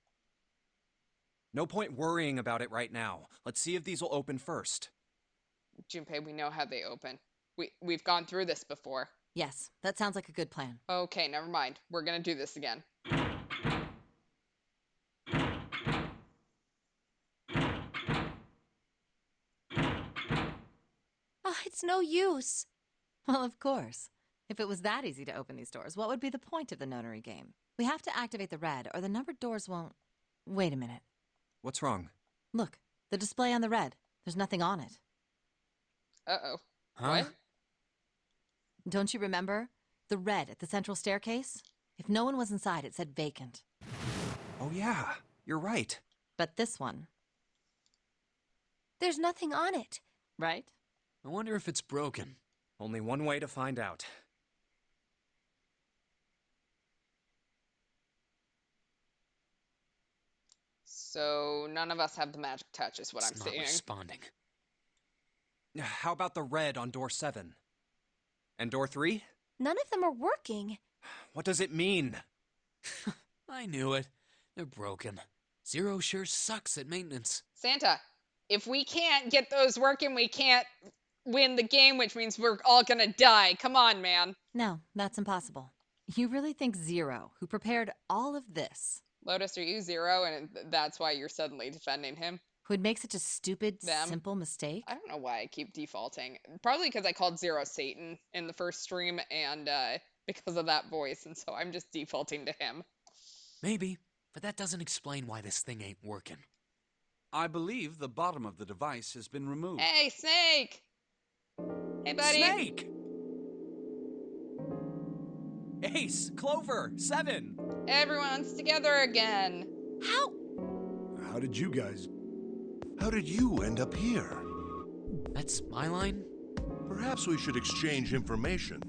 No point worrying about it right now. Let's see if these will open first. Junpei, we know how they open. We've gone through this before. Yes, that sounds like a good plan. Okay, never mind. We're gonna do this again. Oh, it's no use. Well, of course. If it was that easy to open these doors, what would be the point of the notary game? We have to activate the red, or the numbered doors won't... Wait a minute. What's wrong? Look, the display on the red. There's nothing on it. Uh-oh. Huh? What? Don't you remember? The red at the central staircase? If no one was inside, it said vacant. Oh yeah, you're right. But this one, There's nothing on it. right? I wonder if it's broken. Only one way to find out. So none of us have the magic touch, is what I'm It's not seeing. responding. How about the red on door 7? And door 3? None of them are working. What does it mean? I knew it. They're broken. Zero sure sucks at maintenance. Santa, if we can't get those working, we can't win the game, which means we're all gonna die. Come on, man. No, that's impossible. You really think Zero, who prepared all of this, Lotus, are you Zero, and that's why you're suddenly defending him? who'd make such a stupid, Them. simple mistake? I don't know why I keep defaulting. Probably because I called Zero Satan in the first stream, and because of that voice, and so I'm just defaulting to him. Maybe, but that doesn't explain why this thing ain't working. I believe the bottom of the device has been removed. Hey, Snake! Hey, buddy. Snake! Ace, Clover, 7. Everyone's together again. How? How did you end up here? That's my line? Perhaps we should exchange information.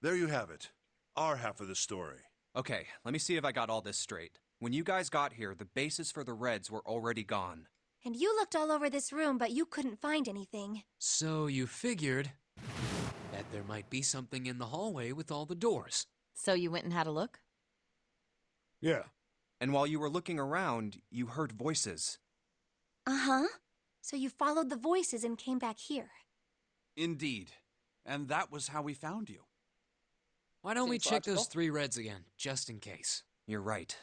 There you have it. Our half of the story. Okay, let me see if I got all this straight. When you guys got here, the bases for the Reds were already gone. And you looked all over this room, but you couldn't find anything. So you figured that there might be something in the hallway with all the doors. So you went and had a look? Yeah. And while you were looking around, you heard voices. Uh-huh. So you followed the voices and came back here. Indeed. And that was how we found you. Why don't we Seems check those logical. 3 reds again, just in case? You're right.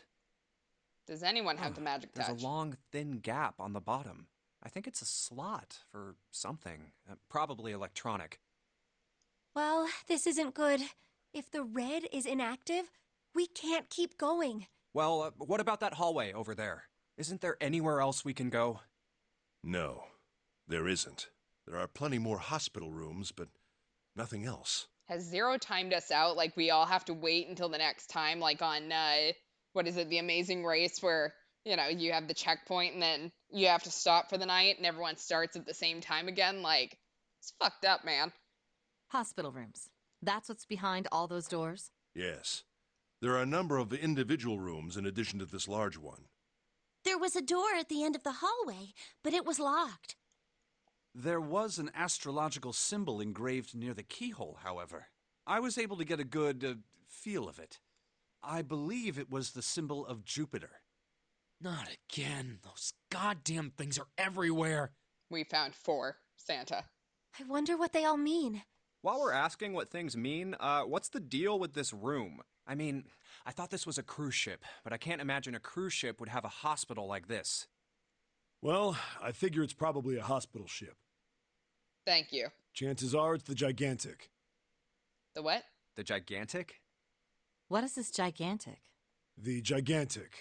Does anyone have the magic There's touch? a long, thin gap on the bottom. I think it's a slot for something. Probably electronic. Well, this isn't good. If the red is inactive, we can't keep going. Well, what about that hallway over there? Isn't there anywhere else we can go? No, there isn't. There are plenty more hospital rooms, but nothing else. Has Zero timed us out? Like, we all have to wait until the next time, like on, what is it, The Amazing Race, where, you have the checkpoint and then you have to stop for the night and everyone starts at the same time again? Like, it's fucked up, man. Hospital rooms. That's what's behind all those doors? Yes. There are a number of individual rooms in addition to this large one. There was a door at the end of the hallway, but it was locked. There was an astrological symbol engraved near the keyhole, however. I was able to get a good feel of it. I believe it was the symbol of Jupiter. Not again. Those goddamn things are everywhere. We found 4, Santa. I wonder what they all mean. While we're asking what things mean, what's the deal with this room? I mean, I thought this was a cruise ship, but I can't imagine a cruise ship would have a hospital like this. Well, I figure it's probably a hospital ship. Thank you. Chances are it's the Gigantic. The what? The Gigantic? What is this gigantic? The Gigantic.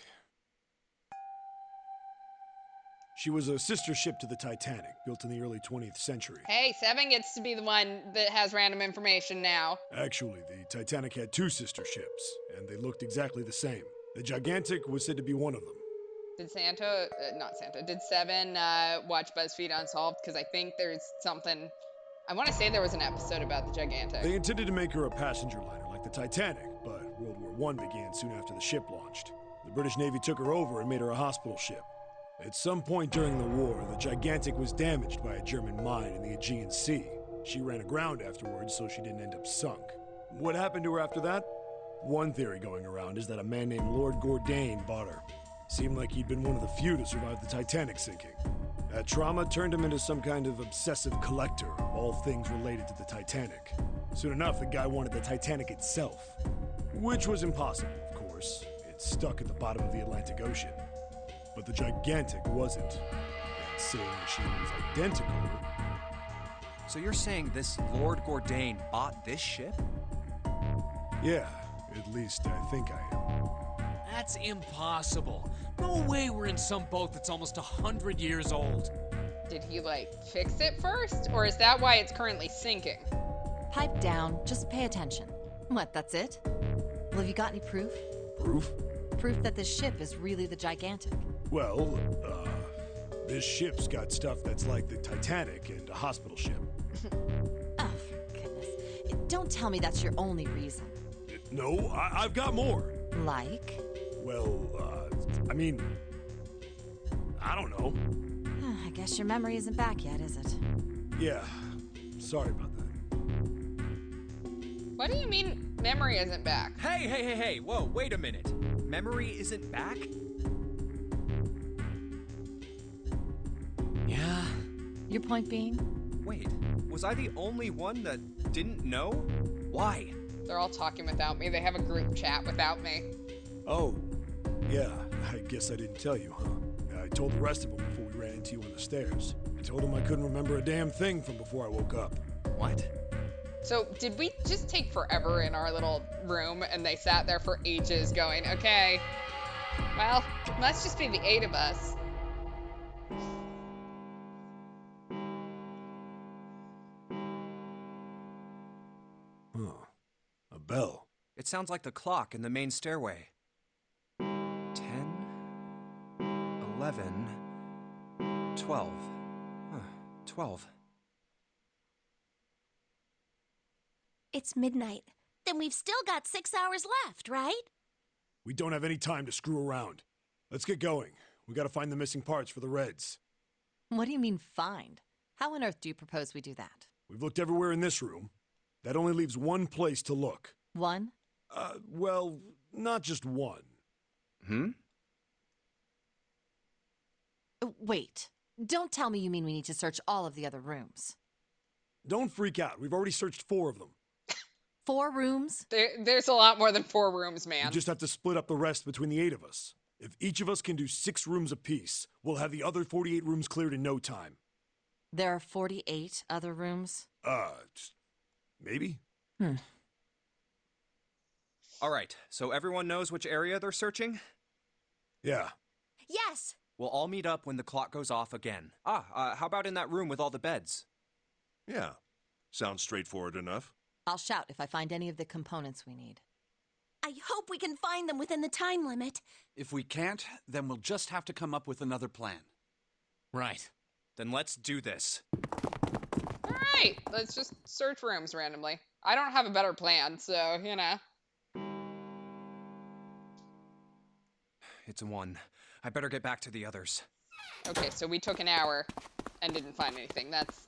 She was a sister ship to the Titanic, built in the early 20th century. Hey, 7 gets to be the one that has random information now. Actually, the Titanic had 2 sister ships, and they looked exactly the same. The Gigantic was said to be one of them. Did did 7 watch BuzzFeed Unsolved? Because I think there's something, I want to say there was an episode about the Gigantic. They intended to make her a passenger liner like the Titanic, but World War I began soon after the ship launched. The British Navy took her over and made her a hospital ship. At some point during the war, the Gigantic was damaged by a German mine in the Aegean Sea. She ran aground afterwards, so she didn't end up sunk. What happened to her after that? One theory going around is that a man named Lord Gourdain bought her. Seemed like he'd been one of the few to survive the Titanic sinking. That trauma turned him into some kind of obsessive collector of all things related to the Titanic. Soon enough, the guy wanted the Titanic itself. Which was impossible, of course. It's stuck at the bottom of the Atlantic Ocean. But the Gigantic wasn't. And saying she was identical... So you're saying this Lord Gourdain bought this ship? Yeah, at least I think I am. That's impossible. No way we're in some boat that's almost 100 years old. Did he, fix it first? Or is that why it's currently sinking? Pipe down, just pay attention. What, that's it? Well, have you got any proof? Proof? Proof that this ship is really the Gigantic. Well, this ship's got stuff that's like the Titanic and a hospital ship. Oh, for goodness. Don't tell me that's your only reason. No, I've got more. Like? Well, I mean, I don't know. I guess your memory isn't back yet, is it? Yeah, sorry about that. What do you mean memory isn't back? Hey, whoa, wait a minute. Memory isn't back? Yeah. Your point being? Wait, was I the only one that didn't know? Why? They're all talking without me. They have a group chat without me. Oh, yeah, I guess I didn't tell you, huh? I told the rest of them before we ran into you on the stairs. I told them I couldn't remember a damn thing from before I woke up. What? So, did we just take forever in our little room and they sat there for ages going, okay, well, must just be the 8 of us. Huh. A bell. It sounds like the clock in the main stairway. 10, 11, 12. Huh, 12. It's midnight. Then we've still got 6 hours left, right? We don't have any time to screw around. Let's get going. We gotta find the missing parts for the Reds. What do you mean, find? How on earth do you propose we do that? We've looked everywhere in this room. That only leaves one place to look. One? Well, not just one. Wait. Don't tell me you mean we need to search all of the other rooms. Don't freak out. We've already searched 4 of them. 4 rooms? There's a lot more than 4 rooms, man. We just have to split up the rest between the 8 of us. If each of us can do 6 rooms apiece, we'll have the other 48 rooms cleared in no time. There are 48 other rooms? Maybe? All right, so everyone knows which area they're searching? Yeah. Yes. We'll all meet up when the clock goes off again. How about in that room with all the beds? Yeah. Sounds straightforward enough. I'll shout if I find any of the components we need. I hope we can find them within the time limit. If we can't, then we'll just have to come up with another plan. Right. Then let's do this. All right, let's just search rooms randomly. I don't have a better plan, so, you know. It's a 1. I better get back to the others. Okay, so we took an hour and didn't find anything. That's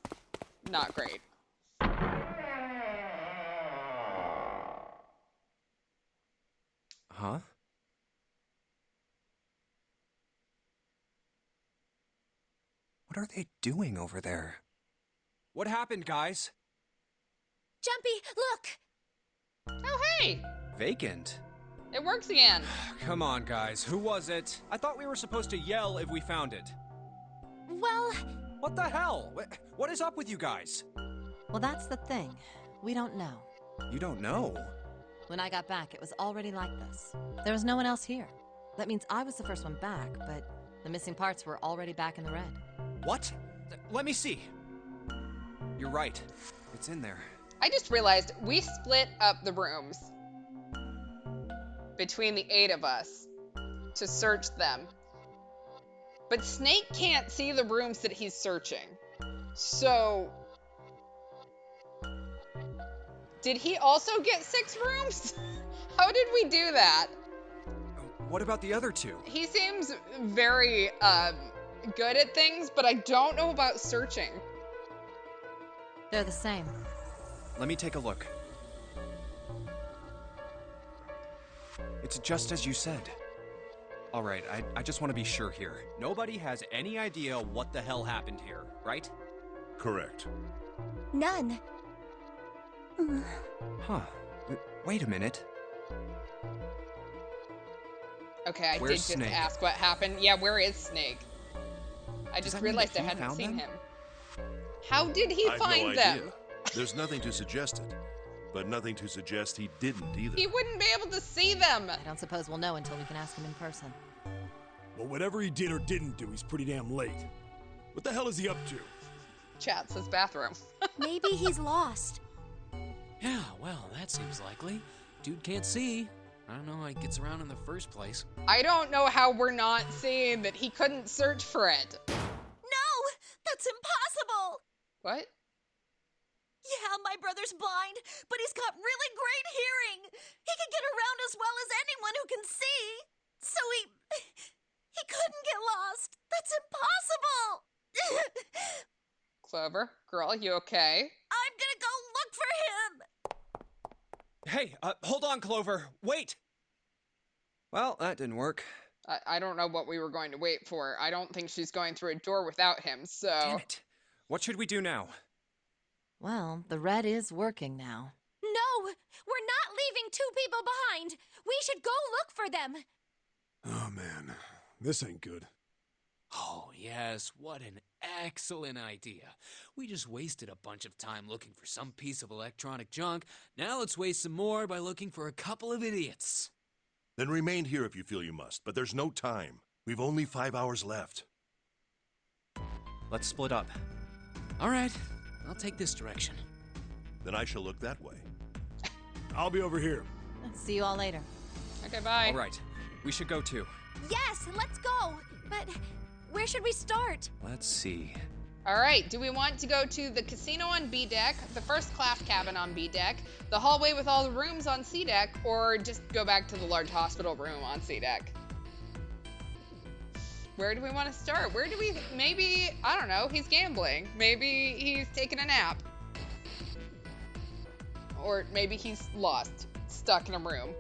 not great. Huh? What are they doing over there? What happened, guys? Junpei, look! Oh, hey! Vacant. It works again. Come on, guys. Who was it? I thought we were supposed to yell if we found it. Well, What the hell? What is up with you guys? Well, that's the thing. We don't know. You don't know. When I got back, it was already like this. There was no one else here. That means I was the first one back, but the missing parts were already back in the red. What? Let me see. You're right. It's in there. I just realized we split up the rooms between the 8 of us to search them. But Snake can't see the rooms that he's searching. So, did he also get 6 rooms? How did we do that? What about the other 2? He seems very good at things, but I don't know about searching. They're the same. Let me take a look. It's just as you said. All right, I just want to be sure here. Nobody has any idea what the hell happened here, right? Correct. none. Huh. Wait a minute. Okay, I Where's did just Snake? ask what happened. Yeah, where is Snake? I Does just that mean realized that I he hadn't found seen them? him. How did he I've find no them? idea. There's nothing to suggest it, but nothing to suggest he didn't either. He wouldn't be able to see them. I don't suppose we'll know until we can ask him in person. Well, whatever he did or didn't do, he's pretty damn late. What the hell is he up to? Chat says bathroom. Maybe he's lost. Yeah, well, that seems likely. Dude can't see. I don't know how he gets around in the first place. I don't know how we're not seeing that he couldn't search for it. No! That's impossible! What? Yeah, my brother's blind, but he's got really great hearing. He can get around as well as anyone who can see. So he couldn't get lost. That's impossible. Clover, girl, you okay? I'm gonna go look for him. Hey, hold on, Clover. Wait! Well, that didn't work. I don't know what we were going to wait for. I don't think she's going through a door without him, so... Damn it. What should we do now? Well, the red is working now. No, we're not leaving two people behind. We should go look for them. Oh man, this ain't good. Oh, yes, what an excellent idea. We just wasted a bunch of time looking for some piece of electronic junk. Now let's waste some more by looking for a couple of idiots. Then remain here if you feel you must, but there's no time. We've only 5 hours left. Let's split up. All right, I'll take this direction. Then I shall look that way. I'll be over here. See you all later. Okay, bye. All right, we should go too. Yes, let's go. But where should we start? Let's see. All right, do we want to go to the casino on B deck, the first class cabin on B deck, the hallway with all the rooms on C deck, or just go back to the large hospital room on C deck? Where do we want to start? Where do we, maybe, I don't know, he's gambling. Maybe he's taking a nap. Or maybe he's lost, stuck in a room,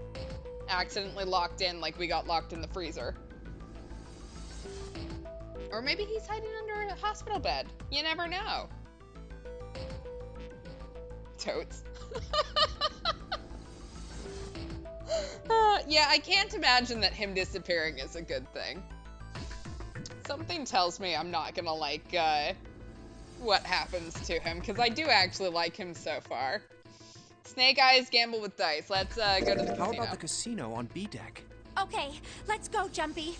accidentally locked in like we got locked in the freezer. Or maybe he's hiding under a hospital bed. You never know. Totes. Yeah, I can't imagine that him disappearing is a good thing. Something tells me I'm not gonna like what happens to him, because I do actually like him so far. Snake Eyes gamble with dice. Let's go to the casino. How about the casino on B deck? Okay, let's go, Jumpy.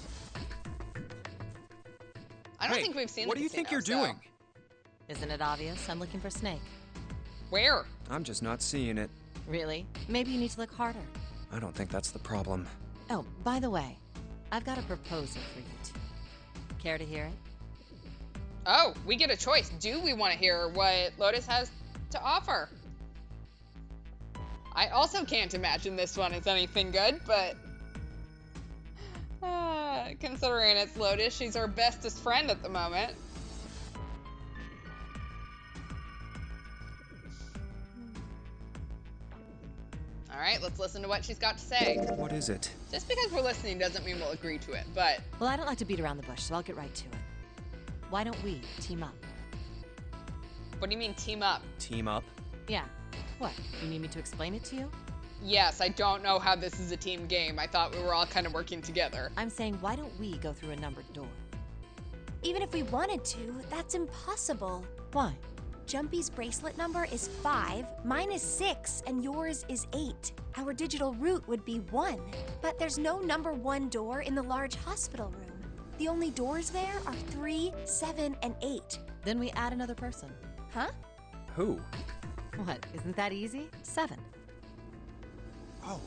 I don't think we've seen the what do you think you're casino, so- doing? Isn't it obvious? I'm looking for Snake. Where? I'm just not seeing it. Really? Maybe you need to look harder. I don't think that's the problem. Oh, by the way, I've got a proposal for you two. Care to hear it? Oh, we get a choice. Do we want to hear what Lotus has to offer? I also can't imagine this one is anything good, but considering it's Lotus, she's our bestest friend at the moment. All right, let's listen to what she's got to say. What is it? Just because we're listening doesn't mean we'll agree to it, but... Well, I don't like to beat around the bush, so I'll get right to it. Why don't we team up? What do you mean, team up? Team up? Yeah. What? You need me to explain it to you? Yes, I don't know how this is a team game. I thought we were all kind of working together. I'm saying, why don't we go through a numbered door? Even if we wanted to, that's impossible. Why? Jumpy's bracelet number is 5, mine is 6, and yours is 8. Our digital route would be 1. But there's no number 1 door in the large hospital room. The only doors there are 3, 7, and 8. Then we add another person. Huh? Who? What? Isn't that easy? 7. Oh,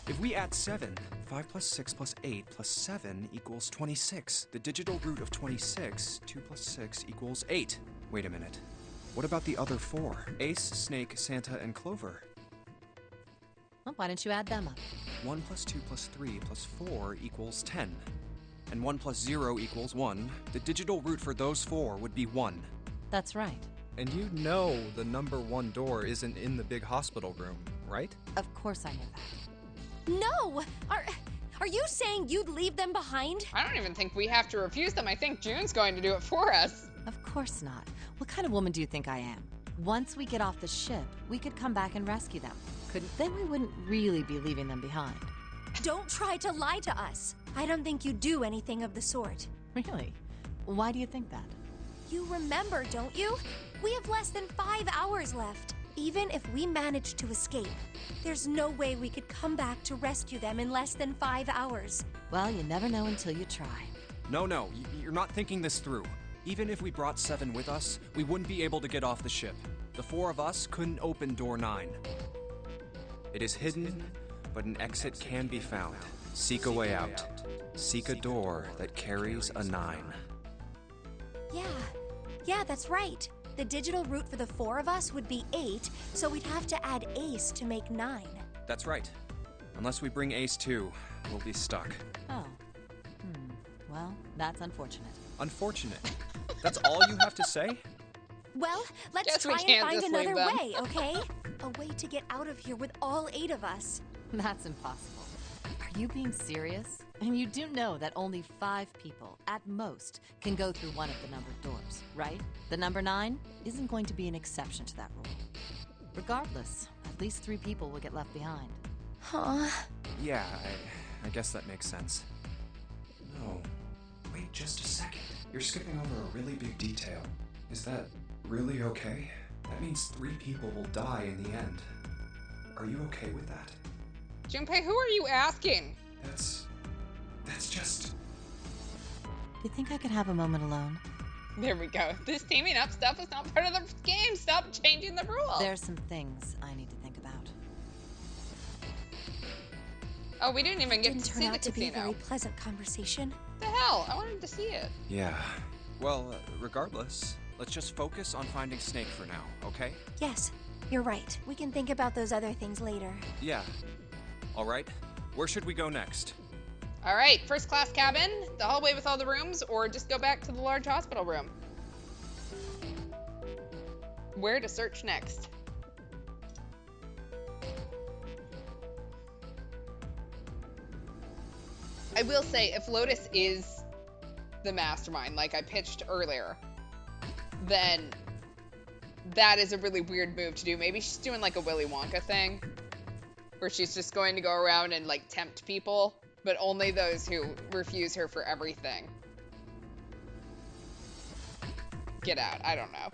if we add 7, 5 plus 6 plus 8 plus 7 equals 26. The digital root of 26, 2 plus 6 equals 8. Wait a minute. What about the other 4? Ace, Snake, Santa, and Clover. Well, why don't you add them up? 1 plus 2 plus 3 plus 4 equals 10. And 1 plus 0 equals 1. The digital root for those 4 would be 1. That's right. And you know the number 1 door isn't in the big hospital room, right? Of course I know that. No! Are you saying you'd leave them behind? I don't even think we have to refuse them. I think June's going to do it for us. Of course not. What kind of woman do you think I am? Once we get off the ship, we could come back and rescue them. Then we wouldn't really be leaving them behind. Don't try to lie to us. I don't think you do anything of the sort. Really? Why do you think that? You remember, don't you? We have less than 5 hours left. Even if we manage to escape, there's no way we could come back to rescue them in less than 5 hours. Well, you never know until you try. No, you're not thinking this through. Even if we brought 7 with us, we wouldn't be able to get off the ship. The 4 of us couldn't open door 9. It is hidden, but an exit can be found. Seek a way out. Seek a door that carries a 9. Yeah, that's right. The digital route for the 4 of us would be 8, so we'd have to add Ace to make 9. That's right. Unless we bring Ace too, we'll be stuck. Oh. Well, that's unfortunate. Unfortunate. That's all you have to say? Well, let's Guess we try and can't find just leave another them. way, okay? A way to get out of here with all 8 of us. That's impossible. Are you being serious? And you do know that only 5 people, at most, can go through one of the numbered doors, right? The number 9 isn't going to be an exception to that rule. Regardless, at least 3 people will get left behind. Huh? Yeah, I guess that makes sense. No. Wait just a second. You're skipping over a really big detail. Is that really okay? That means 3 people will die in the end. Are you okay with that? Junpei, who are you asking? That's just... Do you think I could have a moment alone? There we go. This teaming up stuff is not part of the game. Stop changing the rules. There's some things I need to think about. Oh, we didn't even get Didn't to turn see the out to be a casino. very pleasant conversation. What the hell? I wanted to see it. Yeah. Well, regardless, let's just focus on finding Snake for now, okay? Yes, you're right. We can think about those other things later. Yeah. All right. Where should we go next? All right, first class cabin, the hallway with all the rooms, or just go back to the large hospital room. Where to search next? I will say, if Lotus is the mastermind, like I pitched earlier, then that is a really weird move to do. Maybe she's doing like a Willy Wonka thing, where she's just going to go around and like tempt people, but only those who refuse her for everything. Get out. I don't know.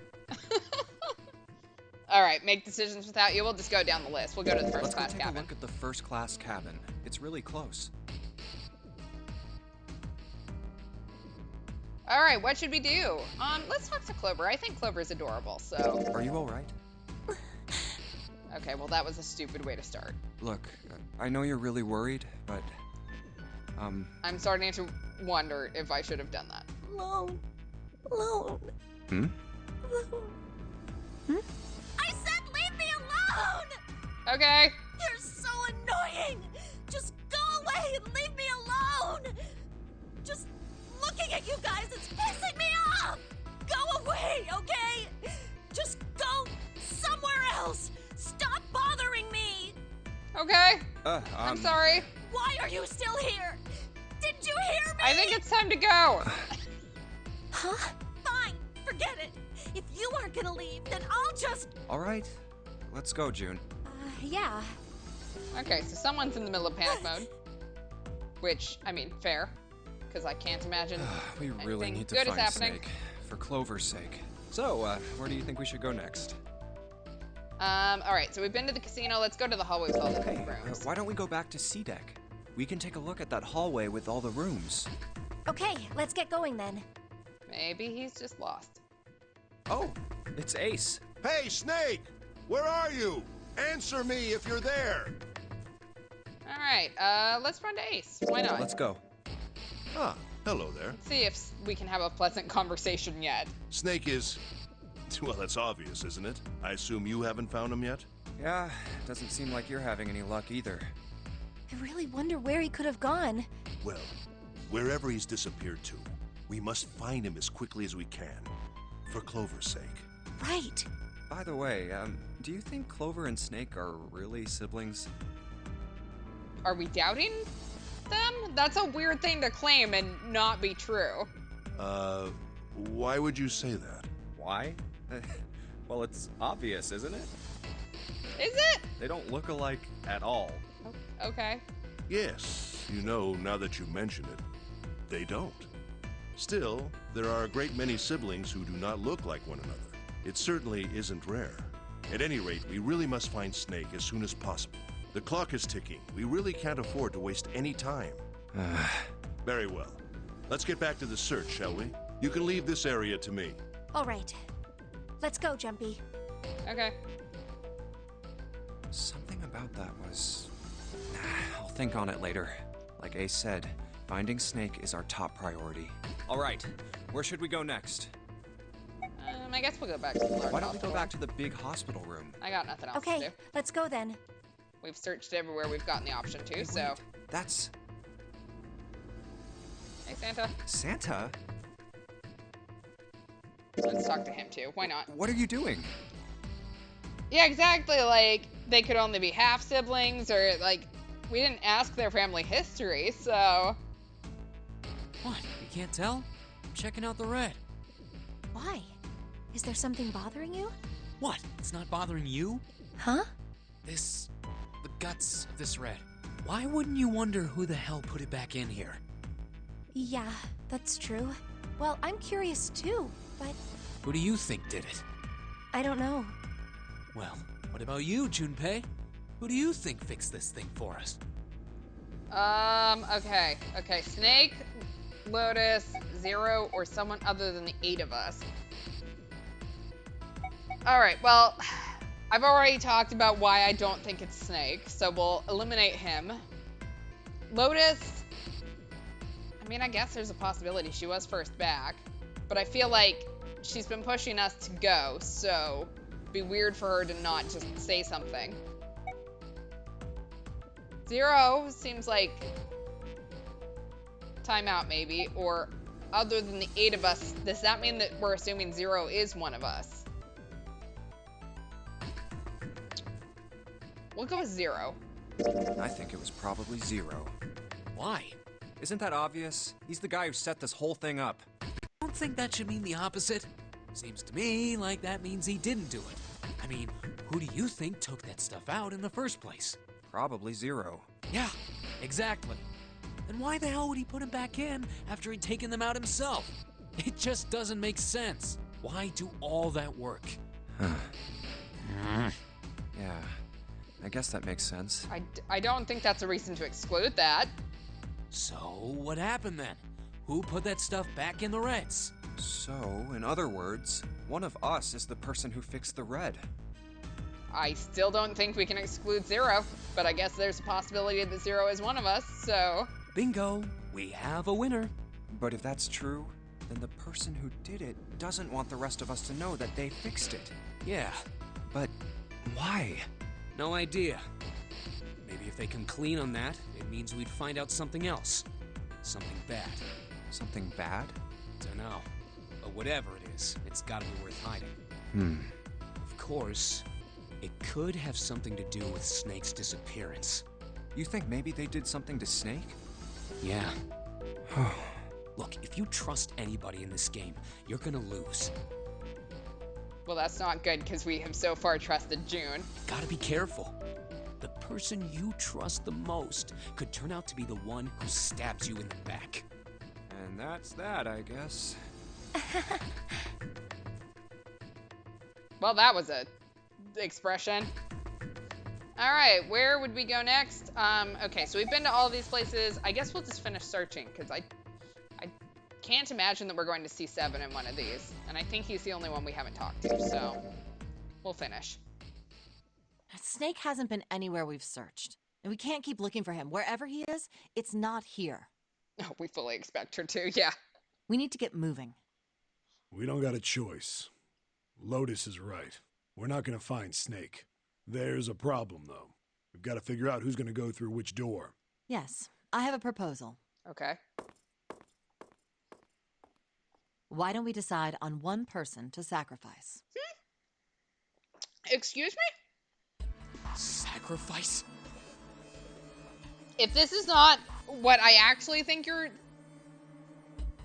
All right, make decisions without you. We'll just go down the list. We'll go to the first Let's go class take a cabin. look at the first class cabin. It's really close. All right, what should we do? Let's talk to Clover. I think Clover's adorable, so... Are you all right? Okay, well, that was a stupid way to start. Look, I know you're really worried, but... I'm starting to wonder if I should have done that. Alone. Alone. Hmm? Alone. I said leave me alone! Okay. You're so annoying! Just go away and leave me alone! Just looking at you guys is pissing me off! Go away, okay? Just go somewhere else! Stop bothering me! Okay. I'm I'm sorry. Why are you still here? Did you hear me? I think it's time to go. Huh? Fine, forget it. If you aren't gonna leave, then I'll just... All right. Let's go, June. Yeah. Okay, so someone's in the middle of panic mode. Which, I mean, fair. Because I can't imagine We really anything need to good is find happening. Snake. For Clover's sake. So, where do you think we should go next? All right, so we've been to the casino. Let's go to the hallway with all the Hey, rooms. why don't we go back to C Deck? We can take a look at that hallway with all the rooms. Okay, let's get going then. Maybe he's just lost. Oh, it's Ace. Hey, Snake! Where are you? Answer me if you're there! All right, let's run to Ace. Why not? Let's go. Ah, hello there. Let's see if we can have a pleasant conversation yet. Snake is... Well, that's obvious, isn't it? I assume you haven't found him yet? Yeah, doesn't seem like you're having any luck either. I really wonder where he could have gone. Well, wherever he's disappeared to, we must find him as quickly as we can. For Clover's sake. Right. By the way, do you think Clover and Snake are really siblings? Are we doubting them? That's a weird thing to claim and not be true. Why would you say that? Why? Well, it's obvious, isn't it? Is it? They don't look alike at all. Okay. Yes, you know, now that you mention it, they don't. Still, there are a great many siblings who do not look like one another. It certainly isn't rare. At any rate, we really must find Snake as soon as possible. The clock is ticking. We really can't afford to waste any time. Very well. Let's get back to the search, shall we? You can leave this area to me. All right. Let's go, Jumpy. Okay. Something about that was... I'll think on it later. Like Ace said, finding Snake is our top priority. All right, where should we go next? I guess we'll go back to the large Why don't we hospital go back room. to the big hospital room? I got nothing else to Okay, do. let's go then. We've searched everywhere we've gotten the option to, Hey, so. wait. That's Hey, Santa. Santa? Let's talk to him too. Why not? What are you doing? Yeah, exactly. Like, they could only be half siblings, or, like, we didn't ask their family history, so. What? You can't tell? I'm checking out the red. Why? Is there something bothering you? What? It's not bothering you? Huh? The guts of this red. Why wouldn't you wonder who the hell put it back in here? Yeah, that's true. Well, I'm curious too, but Who do you think did it? I don't know. Well, what about you, Junpei? Who do you think fixed this thing for us? Okay. Snake, Lotus, Zero, or someone other than the 8 of us. Alright, well, I've already talked about why I don't think it's Snake, so we'll eliminate him. Lotus, I mean, I guess there's a possibility she was first back, but I feel like she's been pushing us to go, so it'd be weird for her to not just say something. Zero seems like timeout maybe, or other than the 8 of us, does that mean that we're assuming Zero is one of us? We'll go with Zero. I think it was probably Zero. Why? Isn't that obvious? He's the guy who set this whole thing up. I don't think that should mean the opposite. Seems to me like that means he didn't do it. I mean, who do you think took that stuff out in the first place? Probably Zero. Yeah, exactly. Then why the hell would he put him back in after he'd taken them out himself? It just doesn't make sense. Why do all that work? Yeah, I guess that makes sense. I don't think that's a reason to exclude that. So, what happened then? Who put that stuff back in the Reds? So, in other words, one of us is the person who fixed the red. I still don't think we can exclude Zero, but I guess there's a possibility that Zero is one of us, so. Bingo! We have a winner. But if that's true, then the person who did it doesn't want the rest of us to know that they fixed it. Yeah, But why? no idea. Maybe if they come clean on that, it means we'd find out something else. Something bad. Something bad? Dunno. But whatever it is, it's gotta be worth hiding. Of course, it could have something to do with Snake's disappearance. You think maybe they did something to Snake? Yeah. Look, if you trust anybody in this game, you're gonna lose. Well, that's not good because we have so far trusted June. Gotta be careful. The person you trust the most could turn out to be the one who stabs you in the back. And that's that, I guess. Well, that was a expression. All right, where would we go next? Okay, so we've been to all these places. I guess we'll just finish searching because I can't imagine that we're going to see Seven in one of these. And I think he's the only one we haven't talked to, so we'll finish. Snake hasn't been anywhere we've searched. And we can't keep looking for him. Wherever he is, it's not here. Oh, we fully expect her to, yeah. We need to get moving. We don't got a choice. Lotus is right. We're not gonna find Snake. There's a problem, though. We've got to figure out who's gonna go through which door. Yes, I have a proposal. Okay. Why don't we decide on one person to sacrifice? Excuse me? Sacrifice? If this is not what I actually think you're...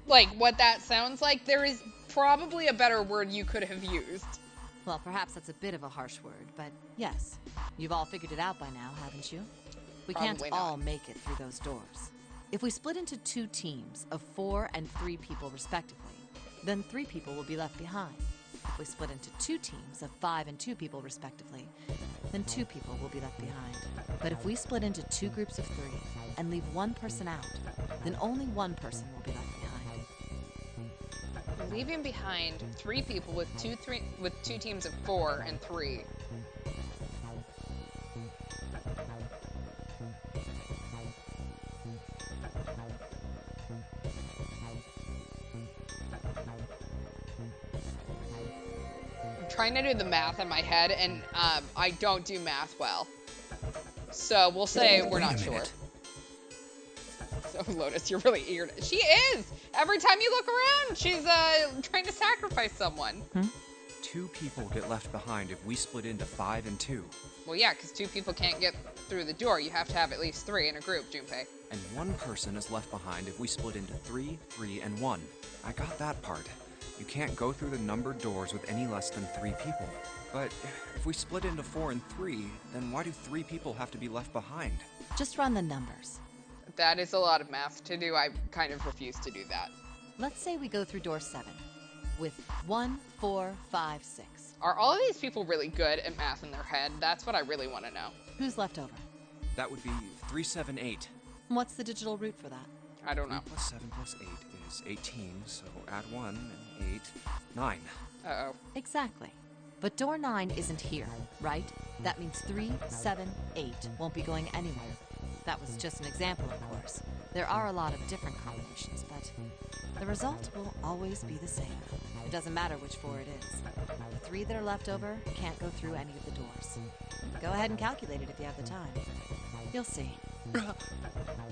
like, what that sounds like, there is probably a better word you could have used. Well, perhaps that's a bit of a harsh word, but yes. You've all figured it out by now, haven't you? We Probably can't not. all make it through those doors. If we split into 2 teams of 4 and 3 people respectively, then 3 people will be left behind. If we split into 2 teams of 5 and 2 people respectively, then 2 people will be left behind. But if we split into 2 groups of 3 and leave 1 person out, then only 1 person will be left behind. Leaving behind 3 people with two teams of 4 and 3. trying to do the math in my head, and I don't do math well. So we'll say we're not sure. So Lotus, you're really eager. She is! Every time you look around, she's trying to sacrifice someone. 2 people get left behind if we split into 5 and 2. Well, yeah, because 2 people can't get through the door. You have to have at least 3 in a group, Junpei. And 1 person is left behind if we split into 3, 3, and 1. I got that part. You can't go through the numbered doors with any less than 3 people. But if we split into 4 and 3, then why do 3 people have to be left behind? Just run the numbers. That is a lot of math to do. I kind of refuse to do that. Let's say we go through door 7 with 1, 4, 5, 6. Are all of these people really good at math in their head? That's what I really want to know. Who's left over? That would be 3, 7, 8. What's the digital root for that? I don't know. 3 plus 7 plus 8 is 18, so add 1 and 8, 9. Uh-oh. Exactly. But door 9 isn't here, right? That means 3, 7, 8 won't be going anywhere. That was just an example, of course. There are a lot of different combinations, but the result will always be the same. It doesn't matter which 4 it is. The 3 that are left over can't go through any of the doors. Go ahead and calculate it if you have the time. You'll see.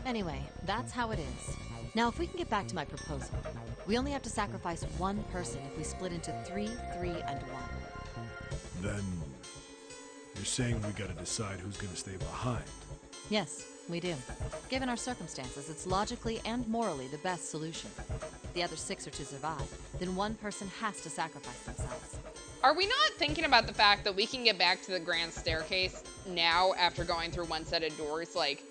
Anyway, that's how it is. Now, if we can get back to my proposal, we only have to sacrifice 1 person if we split into 3, 3, and 1. Then you're saying we gotta decide who's gonna stay behind. Yes, we do. Given our circumstances, it's logically and morally the best solution. If the other 6 are to survive, then 1 person has to sacrifice themselves. Are we not thinking about the fact that we can get back to the grand staircase now after going through 1 set of doors? Like,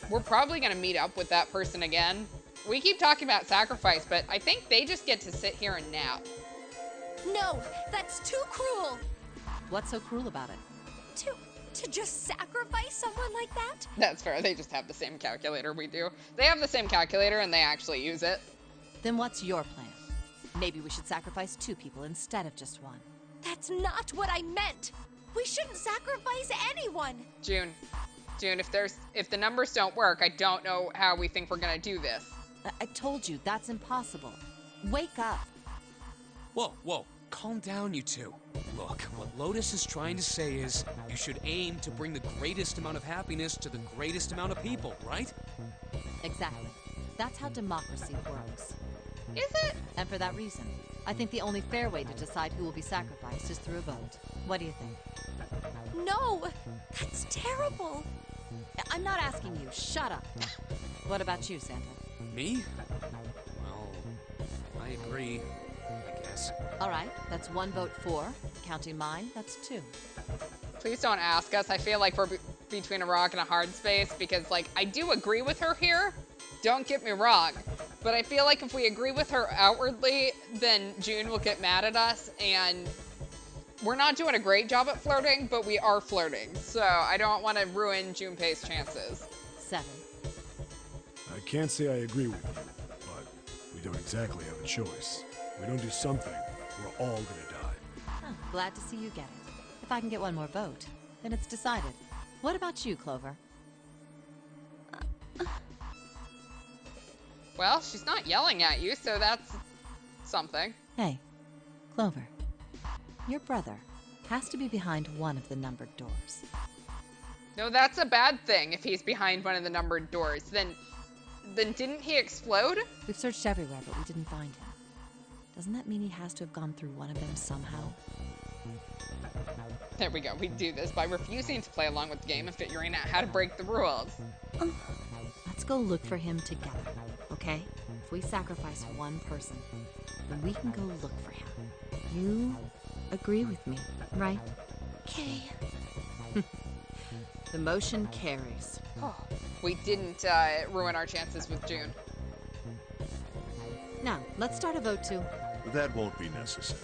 we're probably going to meet up with that person again. We keep talking about sacrifice, but I think they just get to sit here and nap. No, that's too cruel. What's so cruel about it? To just sacrifice someone like that? That's fair. They just have the same calculator we do. They have the same calculator and they actually use it. Then what's your plan? Maybe we should sacrifice 2 people instead of just 1. That's not what I meant. We shouldn't sacrifice anyone. June, if the numbers don't work, I don't know how we think we're gonna do this. I told you, that's impossible. Wake up. Whoa. Calm down, you 2. Look, what Lotus is trying to say is you should aim to bring the greatest amount of happiness to the greatest amount of people, right? Exactly. That's how democracy works. Is it? And for that reason, I think the only fair way to decide who will be sacrificed is through a vote. What do you think? No, that's terrible. I'm not asking you. Shut up. What about you, Santa? Me? Well, I agree, I guess. All right, that's 1 vote for. Counting mine, that's 2. Please don't ask us. I feel like we're between a rock and a hard space because, like, I do agree with her here. Don't get me wrong. But I feel like if we agree with her outwardly, then June will get mad at us, and we're not doing a great job at flirting, but we are flirting. So I don't want to ruin Junpei's chances. 7. I can't say I agree with you, but we don't exactly have a choice. If we don't do something, we're all gonna die. Huh, glad to see you get it. If I can get 1 more vote, then it's decided. What about you, Clover? Well, she's not yelling at you, so that's something. Hey, Clover. Your brother has to be behind 1 of the numbered doors. No, that's a bad thing if he's behind one of the numbered doors. Then didn't he explode? We've searched everywhere, but we didn't find him. Doesn't that mean he has to have gone through one of them somehow? There we go. We do this by refusing to play along with the game and figuring out how to break the rules. Let's go look for him together, okay? If we sacrifice 1 person, then we can go look for him. You agree with me, right? Okay. The motion carries. Oh, we didn't ruin our chances with June. Now, let's start a vote too. That won't be necessary.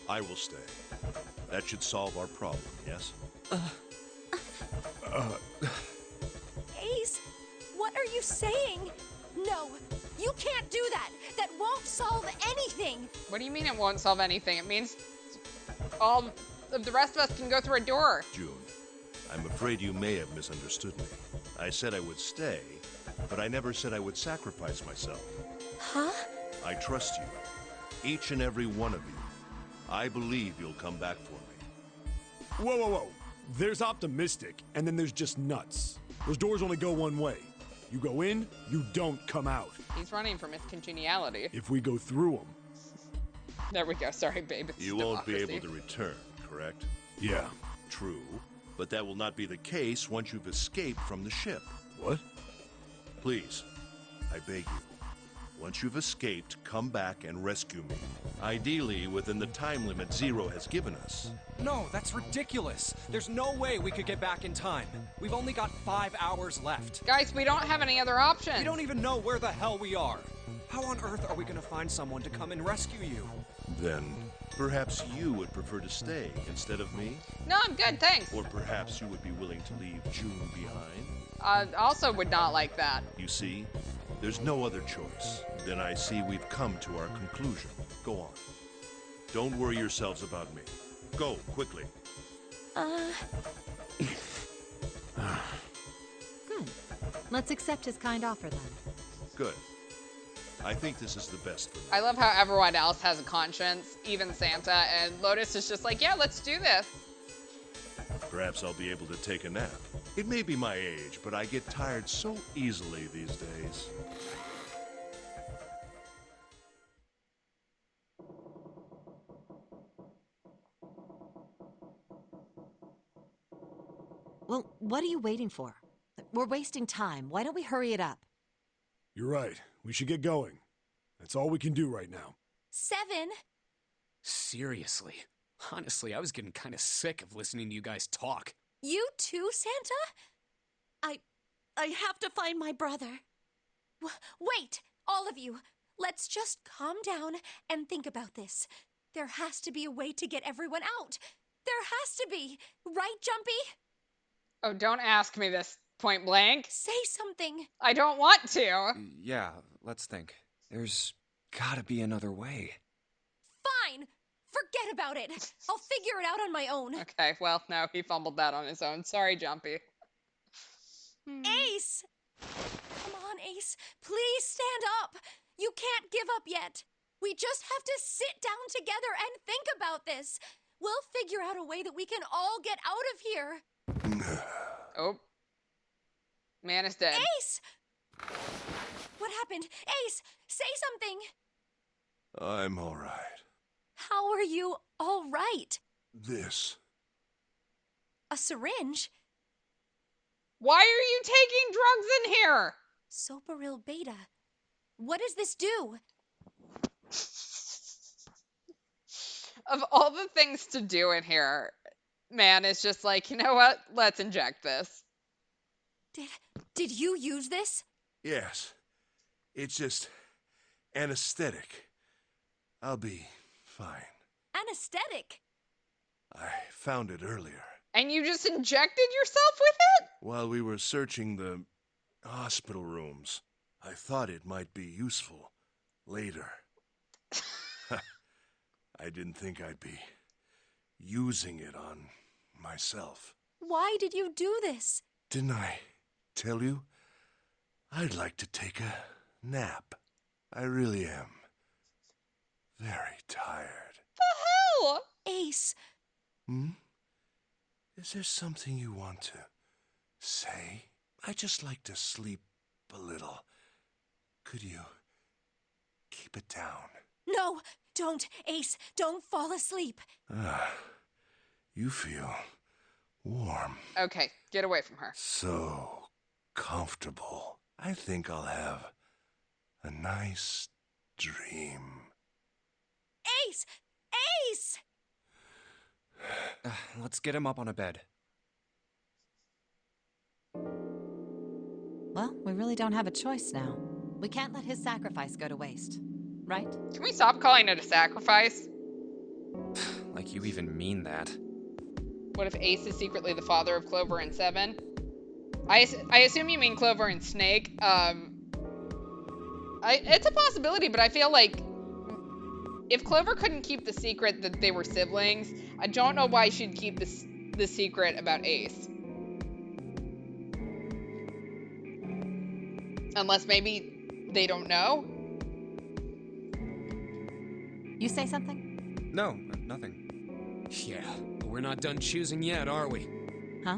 I will stay. That should solve our problem, yes? Ace, what are you saying? No, you can't do that. That won't solve anything. What do you mean it won't solve anything? It means all of the rest of us can go through a door. June, I'm afraid you may have misunderstood me. I said I would stay, but I never said I would sacrifice myself. Huh? I trust you. Each and every one of you. I believe you'll come back for me. Whoa, whoa, whoa. There's optimistic, and then there's just nuts. Those doors only go one way. You go in, you don't come out. He's running from his congeniality. If we go through them. There we go. Sorry, babe. It's You won't be democracy. able to return, correct? Yeah. True, but that will not be the case once you've escaped from the ship. What? Please, I beg you. Once you've escaped, come back and rescue me. Ideally, within the time limit Zero has given us. No, that's ridiculous. There's no way we could get back in time. We've only got 5 hours left. Guys, we don't have any other options. We don't even know where the hell we are. How on earth are we gonna find someone to come and rescue you? Then, perhaps you would prefer to stay instead of me? No, I'm good, thanks. Or perhaps you would be willing to leave June behind? Also would not like that. You see, there's no other choice. Then I see we've come to our conclusion. Go on. Don't worry yourselves about me. Go, quickly. Let's accept his kind offer then. Good. I think this is the best for me. I love how everyone else has a conscience, even Santa, and Lotus is just like, yeah, let's do this. Perhaps I'll be able to take a nap. It may be my age, but I get tired so easily these days. Well, what are you waiting for? We're wasting time. Why don't we hurry it up? You're right. We should get going. That's all we can do right now. 7. Seriously. Honestly, I was getting kind of sick of listening to you guys talk. You too, Santa? I have to find my brother. Wait, all of you. Let's just calm down and think about this. There has to be a way to get everyone out. There has to be. Right, Junpei? Oh, don't ask me this point blank. Say something. I don't want to. Yeah, let's think. There's gotta be another way. Fine. Forget about it. I'll figure it out on my own. Okay, well, no, he fumbled that on his own. Sorry, Jumpy. Ace! Come on, Ace. Please stand up. You can't give up yet. We just have to sit down together and think about this. We'll figure out a way that we can all get out of here. Oh. Man is dead. Ace! What happened? Ace, say something. I'm all right. How are you all right? This. A syringe? Why are you taking drugs in here? Soparil beta. What does this do? Of all the things to do in here, man is just like, you know what? Let's inject this. Did you use this? Yes. It's just anesthetic. I'll be fine. Anesthetic. I found it earlier. And you just injected yourself with it? While we were searching the hospital rooms, I thought it might be useful later. I didn't think I'd be using it on myself. Why did you do this? Didn't I tell you? I'd like to take a nap. I really am. Very tired. The hell? Ace. Is there something you want to say? I just like to sleep a little. Could you keep it down? No, don't, Ace. Don't fall asleep. You feel warm. Okay, get away from her. So comfortable. I think I'll have a nice dream. Ace! Ace! Let's get him up on a bed. Well, we really don't have a choice now. We can't let his sacrifice go to waste, right? Can we stop calling it a sacrifice? Like you even mean that. What if Ace is secretly the father of Clover and Seven? I assume you mean Clover and Snake. It's a possibility, but I feel like if Clover couldn't keep the secret that they were siblings, I don't know why she'd keep the secret about Ace. Unless maybe they don't know? You say something? No, nothing. Yeah, but we're not done choosing yet, are we? Huh?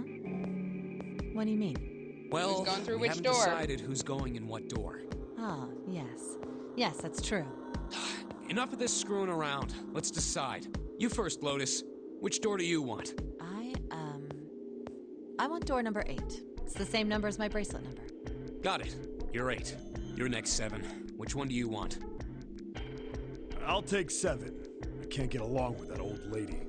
What do you mean? Well, Who's going through we which haven't door? decided who's going in what door. Ah, yes. Yes, that's true. Enough of this screwing around. Let's decide. You first, Lotus. Which door do you want? I want door number 8. It's the same number as my bracelet number. Got it. You're 8. You're next, 7. Which one do you want? I'll take 7. I can't get along with that old lady.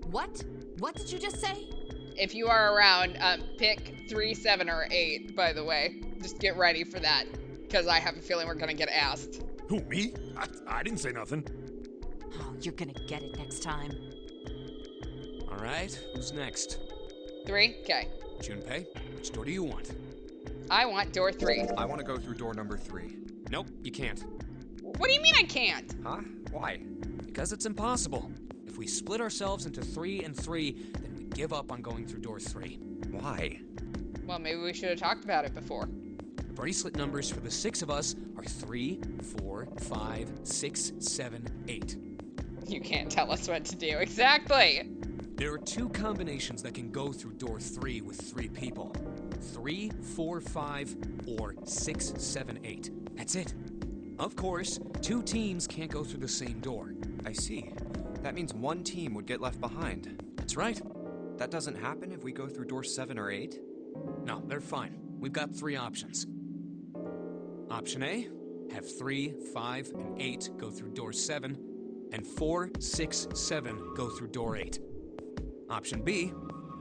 What? What did you just say? If you are around, pick 3, 7, or 8, by the way. Just get ready for that, because I have a feeling we're going to get asked. Who, me? I didn't say nothing. Oh, you're gonna get it next time. All right, who's next? 3? Okay. Junpei, which door do you want? I want door 3. I want to go through door number 3. Nope, you can't. What do you mean I can't? Huh? Why? Because it's impossible. If we split ourselves into 3 and 3, then we give up on going through door 3. Why? Well, maybe we should have talked about it before. Bracelet numbers for the 6 of us are 3, 4, 5, 6, 7, 8. You can't tell us what to do. Exactly. There are 2 combinations that can go through door 3 with 3 people. 3, 4, 5, or 6, 7, 8. That's it. Of course, 2 teams can't go through the same door. I see. That means one team would get left behind. That's right. That doesn't happen if we go through door 7 or 8? No, they're fine. We've got 3 options. Option A, have 3, 5, and 8 go through door 7, and 4, 6, 7 go through door 8. Option B,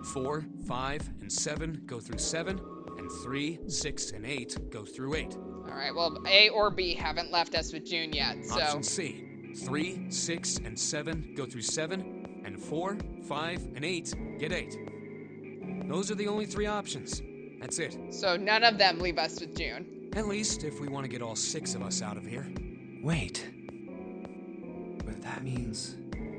4, 5, and 7 go through 7, and 3, 6, and 8 go through 8. All right, well, A or B haven't left us with June yet, so... Option C, 3, 6, and 7 go through 7, and 4, 5, and 8 get 8. Those are the only 3 options. That's it. So none of them leave us with June. At least if we want to get all 6 of us out of here. Wait. But that means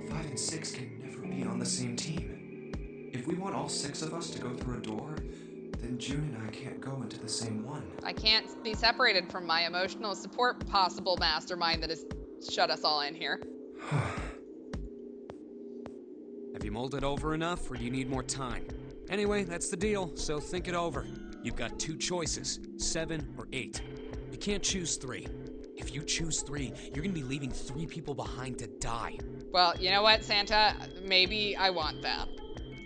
5 and 6 can never be on the same team. If we want all 6 of us to go through a door, then June and I can't go into the same one. I can't be separated from my emotional support possible mastermind that has shut us all in here. Have you mulled it over enough, or do you need more time? Anyway, that's the deal, so think it over. You've got 2 choices, 7 or 8. You can't choose 3. If you choose 3, you're gonna be leaving 3 people behind to die. Well, you know what, Santa? Maybe I want that.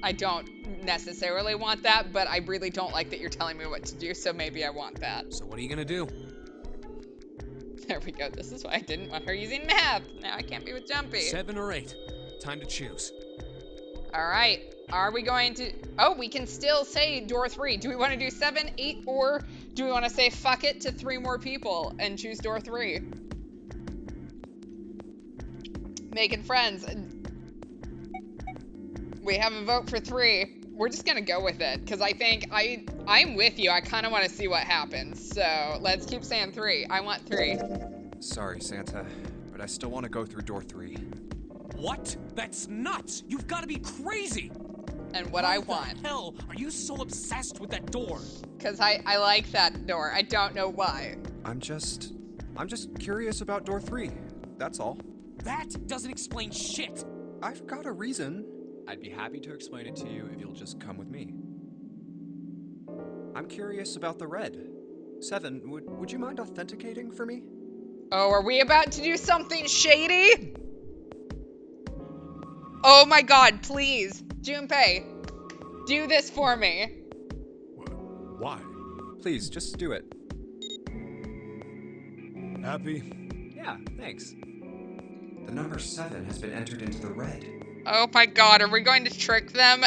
I don't necessarily want that, but I really don't like that you're telling me what to do, so maybe I want that. So what are you gonna do? There we go. This is why I didn't want her using math. Now I can't be with Junpei. 7 or 8. Time to choose. All right. Are we going to... Oh, we can still say door 3. Do we want to do 7, 8, or do we want to say fuck it to 3 more people and choose door 3? Making friends. We have a vote for 3. We're just going to go with it, because I think I'm with you. I kind of want to see what happens. So let's keep saying 3. I want 3. Sorry, Santa, but I still want to go through door 3. What? That's nuts! You've got to be crazy! And what I want. Why the hell are you so obsessed with that door? Because I like that door. I don't know why. I'm just curious about door 3. That's all. That doesn't explain shit! I've got a reason. I'd be happy to explain it to you if you'll just come with me. I'm curious about the red. 7, would you mind authenticating for me? Oh, are we about to do something shady? Oh my god, please. Junpei, do this for me. Why? Please, just do it. Happy? Yeah, thanks. The number 7 has been entered into the red. Oh my god, are we going to trick them?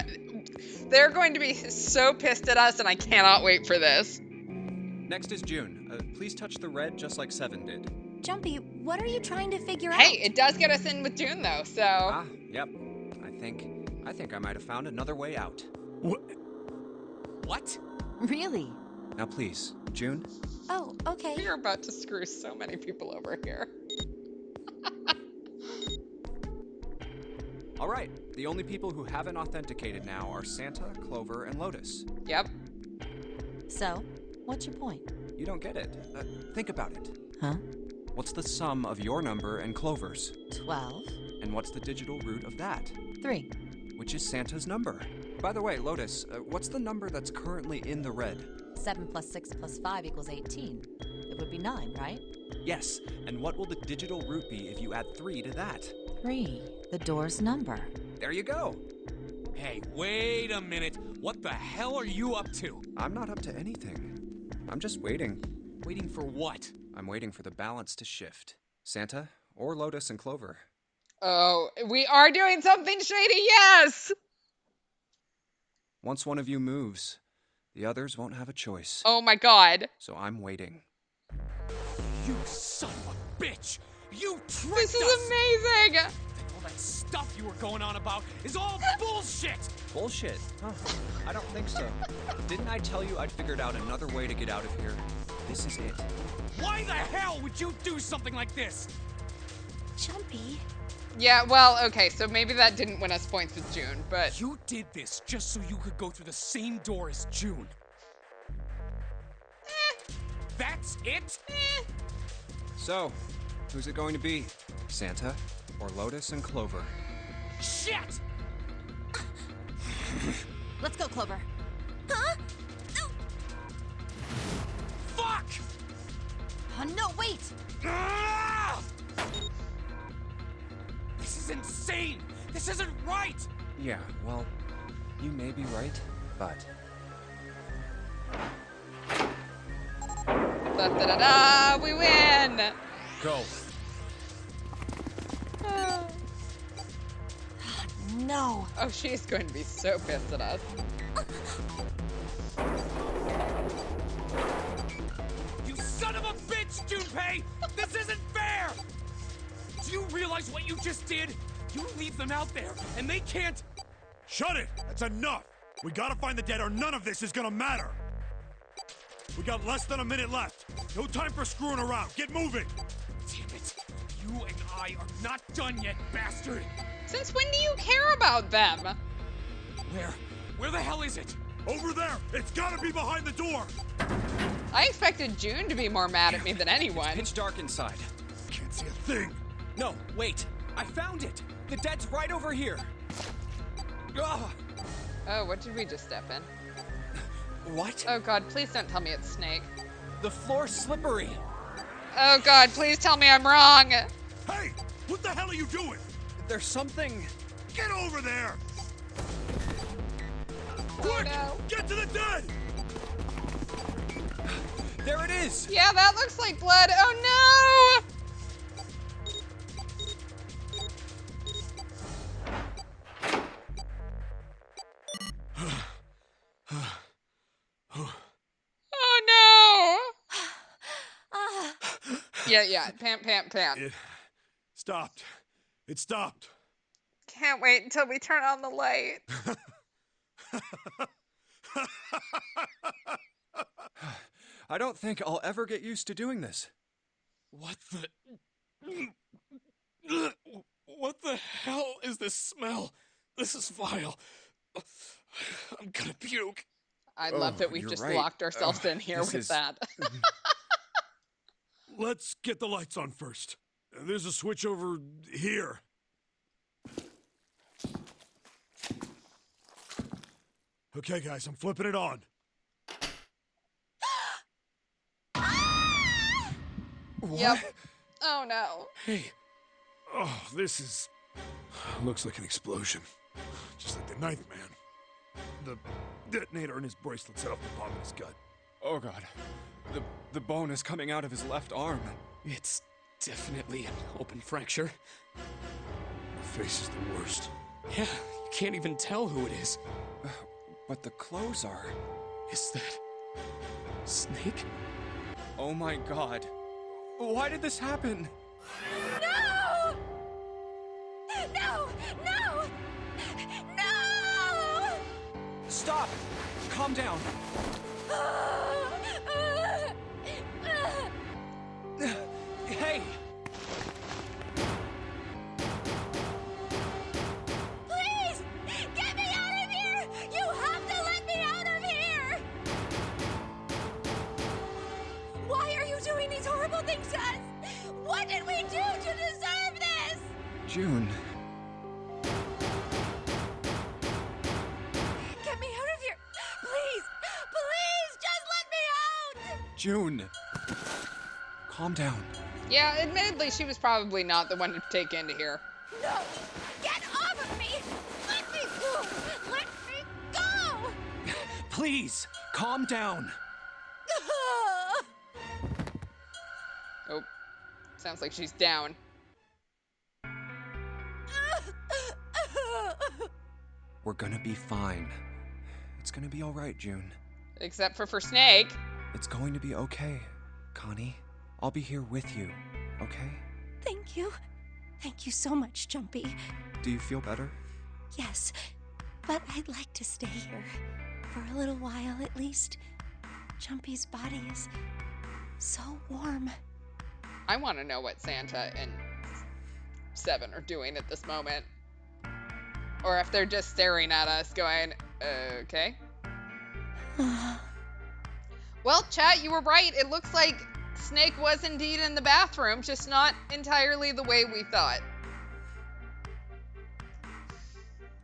They're going to be so pissed at us, and I cannot wait for this. Next is June. Please touch the red just like 7 did. Junpei, what are you trying to figure out? Hey, it does get us in with June, though, so... Ah, yep. I think I might have found another way out. What? Really? Now please, June. Oh, okay. We're about to screw so many people over here. All right, the only people who haven't authenticated now are Santa, Clover, and Lotus. Yep. So, what's your point? You don't get it. Think about it. Huh? What's the sum of your number and Clover's? 12. And what's the digital root of that? 3. Which is Santa's number. By the way, Lotus, what's the number that's currently in the red? 7 plus 6 plus 5 equals 18. It would be 9, right? Yes, and what will the digital root be if you add 3 to that? 3. The door's number. There you go. Hey, wait a minute. What the hell are you up to? I'm not up to anything. I'm just waiting. Waiting for what? I'm waiting for the balance to shift. Santa, or Lotus and Clover. Oh, we are doing something shady, yes! Once one of you moves, the others won't have a choice. Oh my god. So I'm waiting. You son of a bitch! You tricked This is us! amazing! All that stuff you were going on about is all bullshit! Bullshit. Huh. I don't think so. Didn't I tell you I'd figured out another way to get out of here? This is it. Why the hell would you do something like this? Junpei. Yeah, well, okay, so maybe that didn't win us points with June, but You did this just so you could go through the same door as June. That's it? So, who's it going to be? Santa or Lotus and Clover? Shit! Let's go, Clover. Huh? Fuck! Oh, no, wait! Ah! This is insane! This isn't right! Yeah, well, you may be right, but... da da da da, we win! Go. No. Oh, she's going to be so pissed at us. You son of a bitch, Junpei! This isn't fair! Do you realize what you just did? You leave them out there, and they can't... Shut it! That's enough! We gotta find the dead or none of this is gonna matter! We got less than a minute left. No time for screwing around. Get moving! Damn it. You and I are not done yet, bastard! Since when do you care about them? Where the hell is it? Over there! It's gotta be behind the door! I expected June to be more mad at me than anyone. Pitch dark inside. Can't see a thing! No, wait. I found it. The dead's right over here. Ugh. Oh, what did we just step in? What? Oh god, please don't tell me it's Snake. The floor's slippery. Oh god, please tell me I'm wrong. Hey! What the hell are you doing? There's something... Get over there! Oh Quick! no. Get to the dead! There it is! Yeah, that looks like blood. Oh no! Oh no! Yeah, pant. It stopped. It stopped. Can't wait until we turn on the light. I don't think I'll ever get used to doing this. What the hell is this smell? This is vile. I'm gonna puke. I love that we've you're just right. locked ourselves in here this with is- that. Let's get the lights on first. There's a switch over here. Okay, guys, I'm flipping it on. Yep. Oh no. Hey, Oh, this is... looks like an explosion. Just like the Ninth Man. The detonator in his bracelet set off the bomb in his gut. Oh god. The bone is coming out of his left arm. it's definitely an open fracture. The face is the worst. Yeah, you can't even tell who it is. But the clothes are... Is that... Snake? Oh my god. Why did this happen? No! No! No! No! Stop! Calm down. Hey! Please! Get me out of here! You have to let me out of here! Why are you doing these horrible things to us? What did we do to deserve this? June, June, calm down. Yeah, admittedly, she was probably not the one to take into here. No! Get off of me! Let me go! Let me go! Please, calm down. Oh, sounds like she's down. We're gonna be fine. It's gonna be all right, June. Except for Snake. It's going to be okay, Connie. I'll be here with you, okay? Thank you. Thank you so much, Junpei. Do you feel better? Yes, but I'd like to stay here. For a little while, at least. Junpei's body is so warm. I want to know what Santa and Seven are doing at this moment. Or if they're just staring at us going, okay. Well, chat, you were right. It looks like Snake was indeed in the bathroom, just not entirely the way we thought.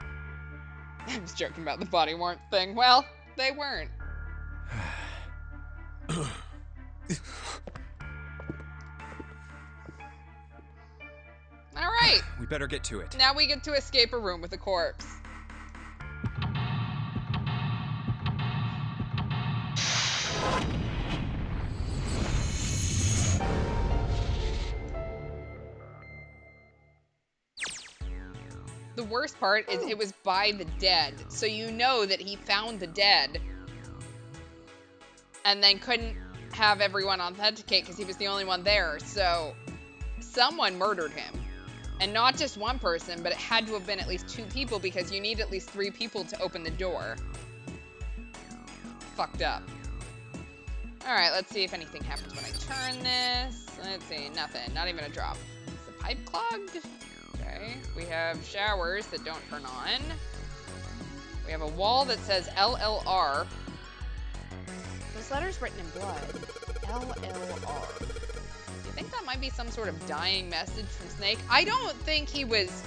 I was joking about the body warmth thing. Well, they weren't. All right. We better get to it. Now we get to escape a room with a corpse. The worst part is it was by the dead, so you know that he found the dead and then couldn't have everyone authenticate because he was the only one there. So someone murdered him, and not just one person, but it had to have been at least 2 people because you need at least 3 people to open the door. Fucked up. All right, let's see if anything happens when I turn this. Let's see, nothing, not even a drop. Is the pipe clogged? Okay, we have showers that don't turn on. We have a wall that says LLR. Those letters written in blood. LLR. Do you think that might be some sort of dying message from Snake? I don't think he was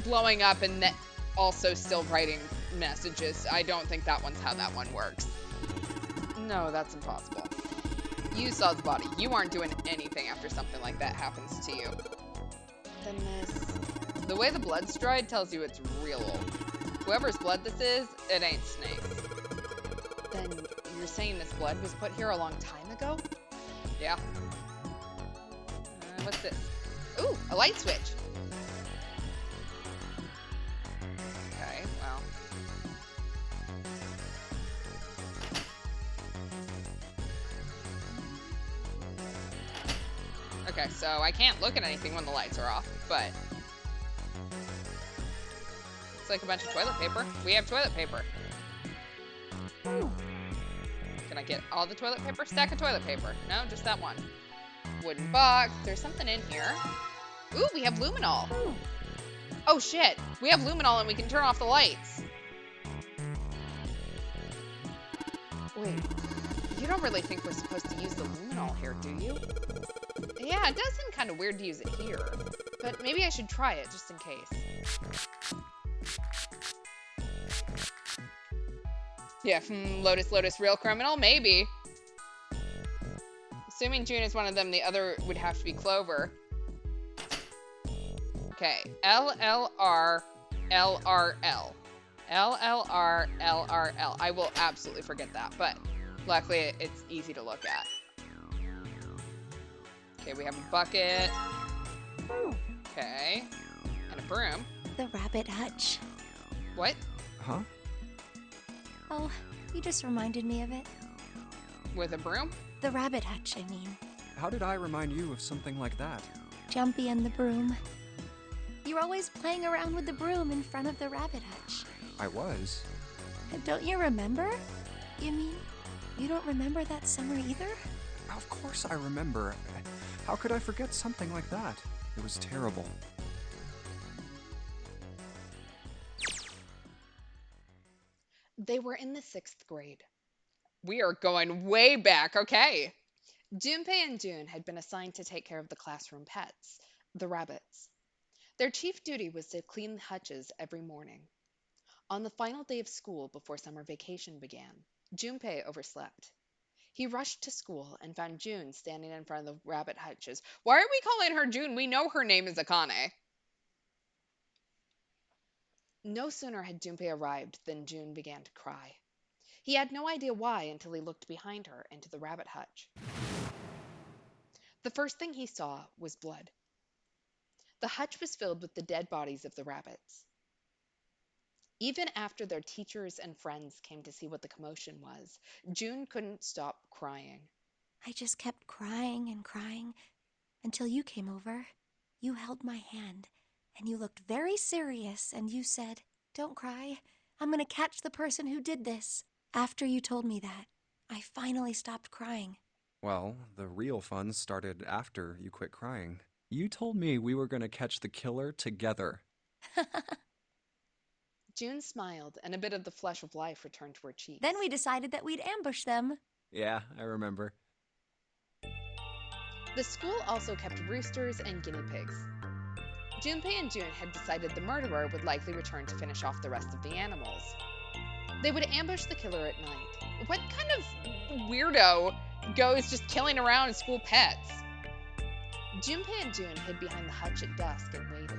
blowing up and also still writing messages. I don't think that one's how that one works. No, that's impossible. You saw the body. You aren't doing anything after something like that happens to you. Then this... The way the blood's dried tells you it's real old. Whoever's blood this is, it ain't Snake's. Then you're saying this blood was put here a long time ago? Yeah. What's this? Ooh, a light switch. Okay, well... Okay, so I can't look at anything when the lights are off, but... It's like a bunch of toilet paper. We have toilet paper. Can I get all the toilet paper? Stack of toilet paper. No, just that one. Wooden box. There's something in here. Ooh, we have luminol. Oh shit, we have luminol and we can turn off the lights. Wait, you don't really think we're supposed to use the luminol here, do you? Yeah, it does seem kind of weird to use it here, but maybe I should try it just in case. Yeah, Lotus, real criminal? Maybe. Assuming June is one of them, the other would have to be Clover. Okay, LLR, LRL. LLR, LRL. I will absolutely forget that, but luckily it's easy to look at. Okay, we have a bucket. Okay. And a broom. The rabbit hutch. What? Huh? Oh, you just reminded me of it. With a broom? The rabbit hutch, I mean. How did I remind you of something like that? Junpei and the broom. You're always playing around with the broom in front of the rabbit hutch. I was. Don't you remember? You mean, you don't remember that summer either? Of course I remember. How could I forget something like that? It was terrible. They were in the 6th grade. We are going way back, okay. Junpei and June had been assigned to take care of the classroom pets, the rabbits. Their chief duty was to clean the hutches every morning. On the final day of school before summer vacation began, Junpei overslept. He rushed to school and found June standing in front of the rabbit hutches. Why are we calling her June? We know her name is Akane. No sooner had Junpei arrived than June began to cry. He had no idea why until he looked behind her into the rabbit hutch. The first thing he saw was blood. The hutch was filled with the dead bodies of the rabbits. Even after their teachers and friends came to see what the commotion was, June couldn't stop crying. I just kept crying and crying until you came over. You held my hand, and you looked very serious, and you said, "Don't cry. I'm going to catch the person who did this." After you told me that, I finally stopped crying. Well, the real fun started after you quit crying. You told me we were going to catch the killer together. June smiled, and a bit of the flush of life returned to her cheeks. Then we decided that we'd ambush them. Yeah, I remember. The school also kept roosters and guinea pigs. Junpei and June had decided the murderer would likely return to finish off the rest of the animals. They would ambush the killer at night. What kind of weirdo goes just killing around school pets? Junpei and June hid behind the hutch at dusk and waited.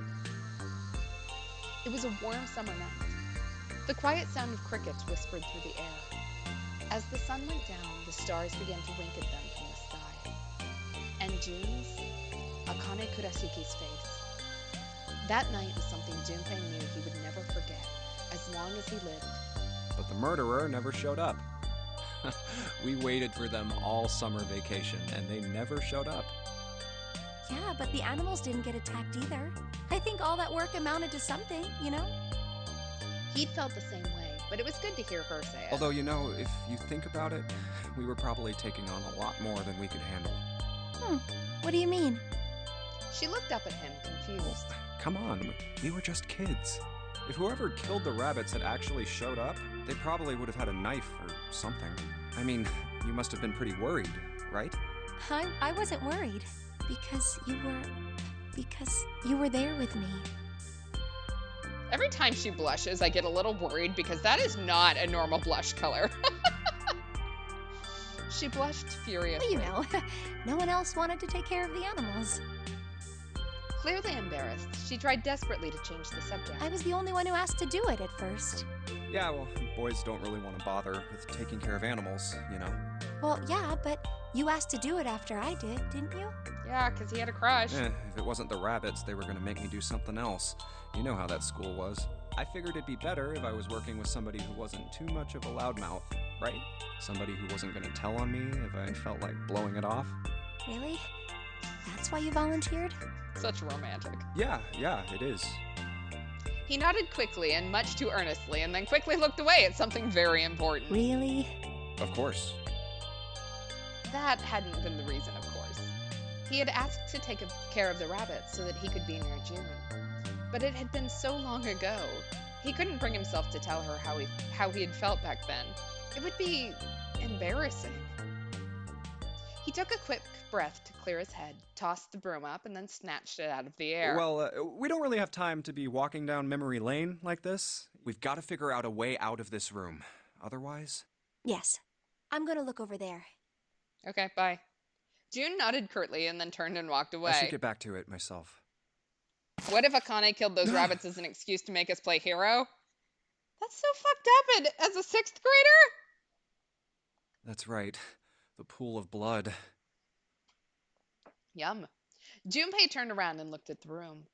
It was a warm summer night. The quiet sound of crickets whispered through the air. As the sun went down, the stars began to wink at them from the sky. And June's, Akane Kurasiki's face. That night was something Junpei knew he would never forget, as long as he lived. But the murderer never showed up. We waited for them all summer vacation, and they never showed up. Yeah, but the animals didn't get attacked either. I think all that work amounted to something, you know? He'd felt the same way, but it was good to hear her say it. Although, you know, if you think about it, we were probably taking on a lot more than we could handle. What do you mean? She looked up at him, confused. Come on, we were just kids. If whoever killed the rabbits had actually showed up, they probably would have had a knife or something. I mean, you must have been pretty worried, right? I wasn't worried because you were there with me. Every time she blushes, I get a little worried because that is not a normal blush color. She blushed furiously. Well, you know, no one else wanted to take care of the animals. Clearly embarrassed, she tried desperately to change the subject. I was the only one who asked to do it at first. Yeah, well, boys don't really want to bother with taking care of animals, you know? Well, yeah, but you asked to do it after I did, didn't you? Yeah, because he had a crush. If it wasn't the rabbits, they were going to make me do something else. You know how that school was. I figured it'd be better if I was working with somebody who wasn't too much of a loudmouth, right? Somebody who wasn't going to tell on me if I felt like blowing it off. Really? That's why you volunteered? Such romantic. Yeah, it is. He nodded quickly and much too earnestly, and then quickly looked away at something very important. Really? Of course. That hadn't been the reason, of course. He had asked to take care of the rabbits so that he could be near June. But it had been so long ago. He couldn't bring himself to tell her how he had felt back then. It would be embarrassing. He took a quick breath to clear his head, tossed the broom up, and then snatched it out of the air. Well, we don't really have time to be walking down memory lane like this. We've got to figure out a way out of this room. Otherwise... Yes. I'm gonna look over there. Okay, bye. June nodded curtly and then turned and walked away. I should get back to it myself. What if Akane killed those rabbits as an excuse to make us play hero? That's so fucked up and as a 6th grader? That's right. The pool of blood. Yum. Junpei turned around and looked at the room.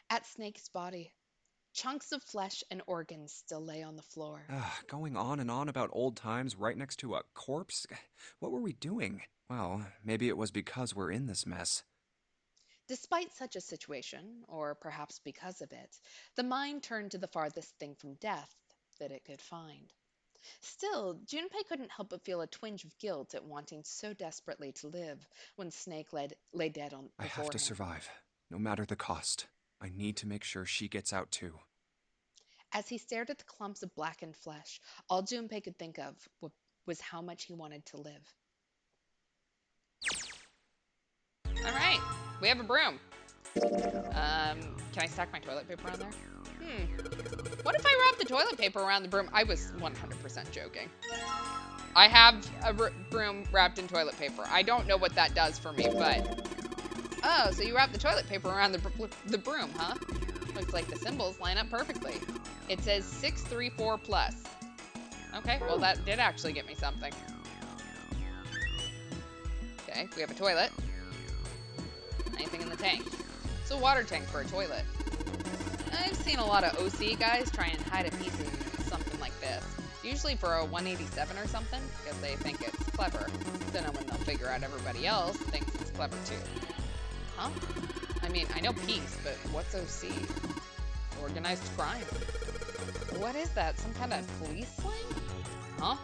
At Snake's body. Chunks of flesh and organs still lay on the floor. Going on and on about old times right next to a corpse? What were we doing? Well, maybe it was because we're in this mess. Despite such a situation, or perhaps because of it, the mind turned to the farthest thing from death that it could find. Still, Junpei couldn't help but feel a twinge of guilt at wanting so desperately to live when Snake lay dead on before I have to him. survive, no matter the cost. I need to make sure she gets out too. As he stared at the clumps of blackened flesh, all Junpei could think of was how much he wanted to live. All right, we have a broom. Can I stack my toilet paper on there? What if I wrap the toilet paper around the broom? I was 100% joking. I have a broom wrapped in toilet paper. I don't know what that does for me, but... Oh, so you wrap the toilet paper around the broom, huh? Looks like the symbols line up perfectly. It says 634 plus. Okay, well that did actually get me something. Okay, we have a toilet. Anything in the tank? It's a water tank for a toilet. I've seen a lot of OC guys try and hide a piece of something like this. Usually for a 187 or something, because they think it's clever. Don't know when they'll figure out everybody else thinks it's clever too. Huh? I mean, I know peace, but what's OC? Organized crime. What is that? Some kind of police slang? Huh?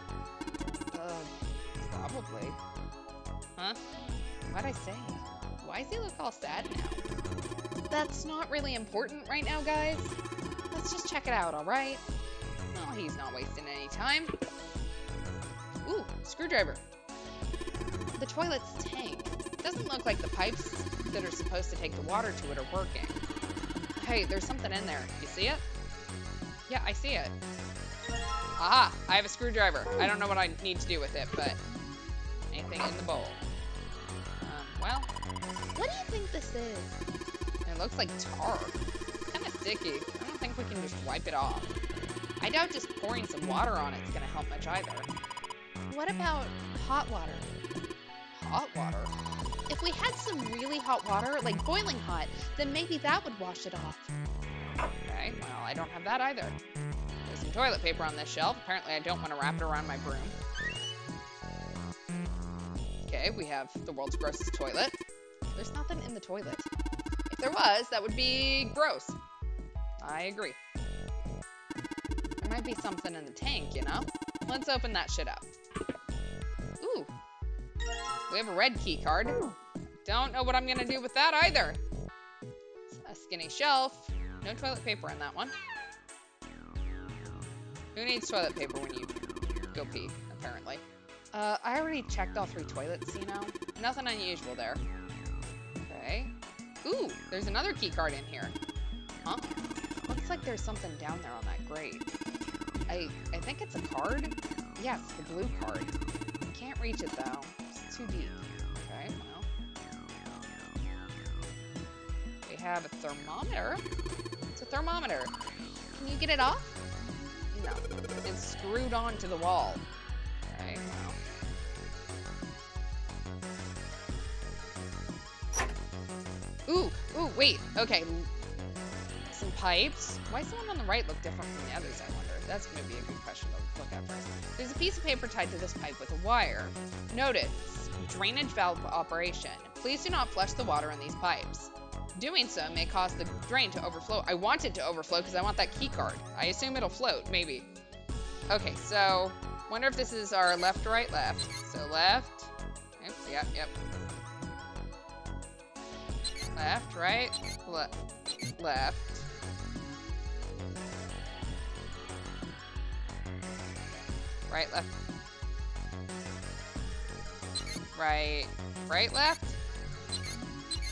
Probably. Huh? What'd I say? Why does he look all sad now? That's not really important right now, guys. Let's just check it out, alright? Well, he's not wasting any time. Ooh, screwdriver. The toilet's tank. Doesn't look like the pipes that are supposed to take the water to it are working. Hey, there's something in there. You see it? Yeah, I see it. Aha! I have a screwdriver. I don't know what I need to do with it, but anything in the bowl. Well, what do you think this is? It looks like tar. It's kind of sticky. I don't think we can just wipe it off. I doubt just pouring some water on it's gonna help much either. What about hot water? Hot water? If we had some really hot water, like boiling hot, then maybe that would wash it off. Okay, well, I don't have that either. There's some toilet paper on this shelf. Apparently I don't want to wrap it around my broom. Okay, we have the world's grossest toilet. There's nothing in the toilet. If there was, that would be gross. I agree. There might be something in the tank, you know? Let's open that shit up. Ooh. We have a red key card. Don't know what I'm gonna do with that either. It's a skinny shelf. No toilet paper in that one. Who needs toilet paper when you go pee, apparently? I already checked all 3 toilets, you know? Nothing unusual there. Okay. Ooh, there's another key card in here. Huh? Looks like there's something down there on that grate. I think it's a card? Yes, the blue card. Can't reach it though. It's too deep. Okay, well. We have a thermometer. It's a thermometer. Can you get it off? No. It's screwed onto the wall. Okay, well. Ooh, wait. Okay. Some pipes. Why does the one on the right look different from the others, I wonder? That's going to be a good question to look at first. There's a piece of paper tied to this pipe with a wire. Notice, drainage valve operation. Please do not flush the water in these pipes. Doing so may cause the drain to overflow. I want it to overflow because I want that key card. I assume it'll float, maybe. Okay, so wonder if this is our left, right, left. So left. Oops, yep. Left, right, left. Right, left. Right, left.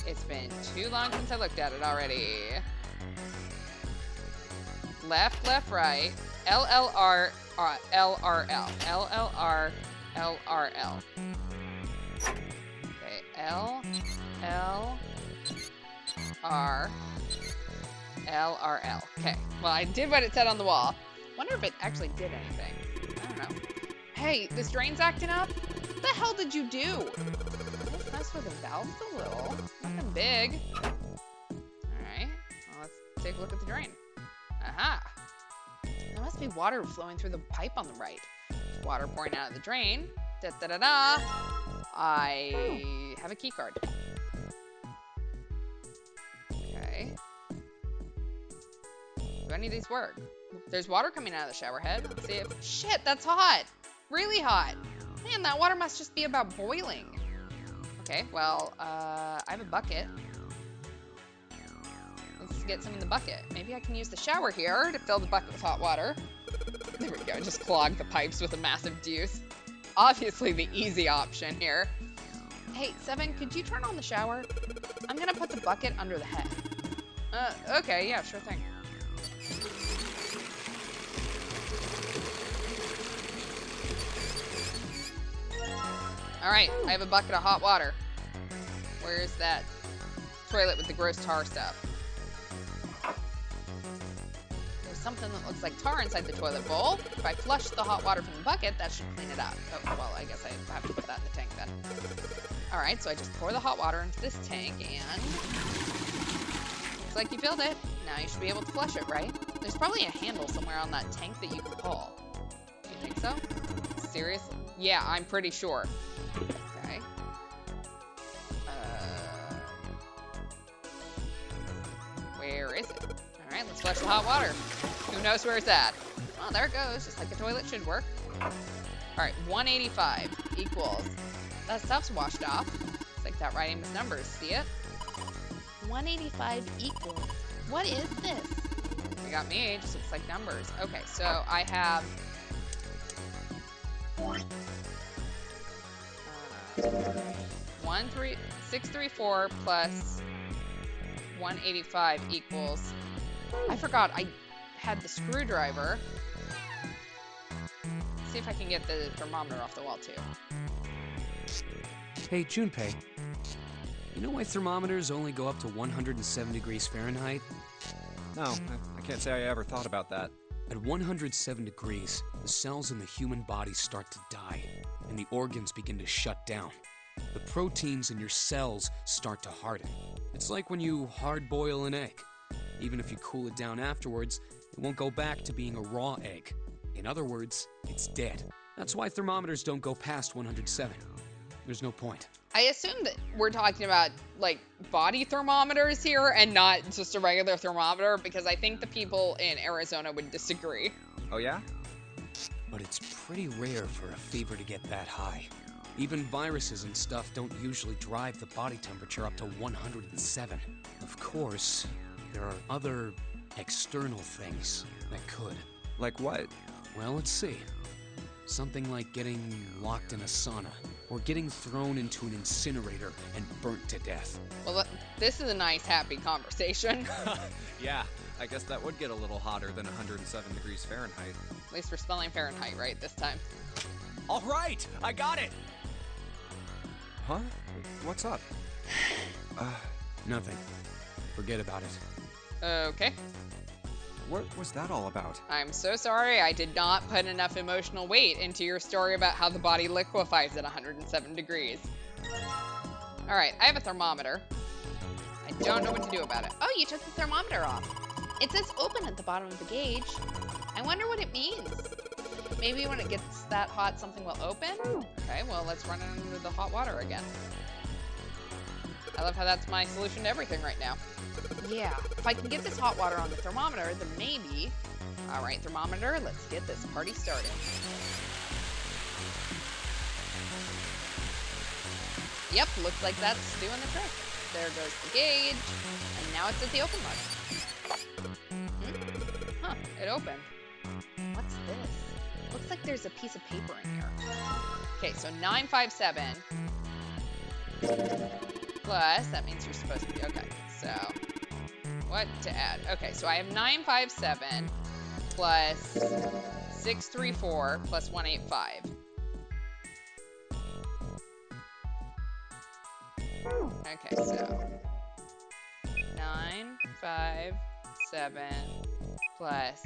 It's been too long since I looked at it already. Left, right. LLR, LRL. LLR, LRL. Okay, L, R, LRL. Okay, well, I did what it said on the wall. Wonder if it actually did anything. I don't know. Hey, this drain's acting up? What the hell did you do? Let's mess with the valves a little. Nothing big. Alright, well, let's take a look at the drain. Aha! There must be water flowing through the pipe on the right. There's water pouring out of the drain. Da-da-da-da! I have a key card. Okay. Do any of these work? There's water coming out of the shower head. Let's see if... Shit, that's hot! Really hot! Man, that water must just be about boiling. Okay, well, I have a bucket. Let's get some in the bucket. Maybe I can use the shower here to fill the bucket with hot water. There we go, just clog the pipes with a massive deuce. Obviously the easy option here. Hey, Seven, could you turn on the shower? I'm gonna put the bucket under the head. Okay, yeah, sure thing. All right, I have a bucket of hot water. Where's that toilet with the gross tar stuff? There's something that looks like tar inside the toilet bowl. If I flush the hot water from the bucket, that should clean it up. Oh, well, I guess I have to put that in the tank then. All right, so I just pour the hot water into this tank and looks like you filled it. Now you should be able to flush it, right? There's probably a handle somewhere on that tank that you can pull. You think so? Seriously? Yeah, I'm pretty sure. Okay. Where is it? All right, let's flush the hot water. Who knows where it's at? Oh, there it goes, just like a toilet should work. All right, 185 equals. That stuff's washed off. It's like that writing with numbers. See it? 185 equals. What is this? You got me. It just looks like numbers. Okay, so I have 634 plus 185 equals. I forgot I had the screwdriver. Let's see if I can get the thermometer off the wall too. Hey, Junpei. You know why thermometers only go up to 107 degrees Fahrenheit? No, I can't say I ever thought about that. At 107 degrees, the cells in the human body start to die, and the organs begin to shut down. The proteins in your cells start to harden. It's like when you hard-boil an egg. Even if you cool it down afterwards, it won't go back to being a raw egg. In other words, it's dead. That's why thermometers don't go past 107. There's no point. I assume that we're talking about like body thermometers here and not just a regular thermometer, because I think the people in Arizona would disagree. Oh yeah? But it's pretty rare for a fever to get that high. Even viruses and stuff don't usually drive the body temperature up to 107. Of course, there are other external things that could. Like what? Well, let's see. Something like getting locked in a sauna, or getting thrown into an incinerator and burnt to death. Well, this is a nice, happy conversation. Yeah, I guess that would get a little hotter than 107 degrees Fahrenheit. At least we're spelling Fahrenheit right this time. All right, I got it! Huh? What's up? Nothing. Forget about it. Okay. What was that all about? I'm so sorry. I did not put enough emotional weight into your story about how the body liquefies at 107 degrees. All right, I have a thermometer. I don't know what to do about it. Oh, you took the thermometer off. It says open at the bottom of the gauge. I wonder what it means. Maybe when it gets that hot, something will open? Okay, well, let's run it under the hot water again. I love how that's my solution to everything right now. Yeah, if I can get this hot water on the thermometer, then maybe... All right, thermometer, let's get this party started. Yep, looks like that's doing the trick. There goes the gauge, and now it's at the open mark. Huh, it opened. What's this? Looks like there's a piece of paper in here. Okay, so 957 plus, that means you're supposed to be, okay, so what to add? Okay, so I have 957 plus 634 plus 185. Okay, so 957 plus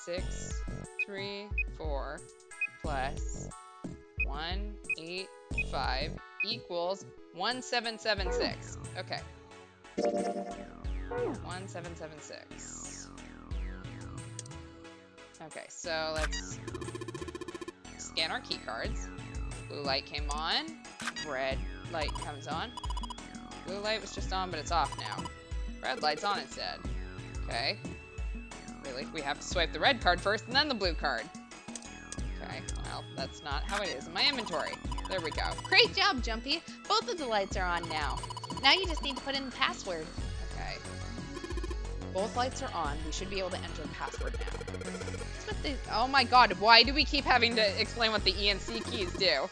634 plus 185 equals 1776. Okay. 1776. Okay, so let's scan our key cards. Blue light came on. Red light comes on. Blue light was just on, but it's off now. Red light's on instead. Okay. Really? We have to swipe the red card first and then the blue card. Okay, well, that's not how it is in my inventory. There we go. Great job, Junpei. Both of the lights are on now. Now you just need to put in the password. Okay. Both lights are on. We should be able to enter the password now. What's with the... Oh my god, why do we keep having to explain what the E and C keys do?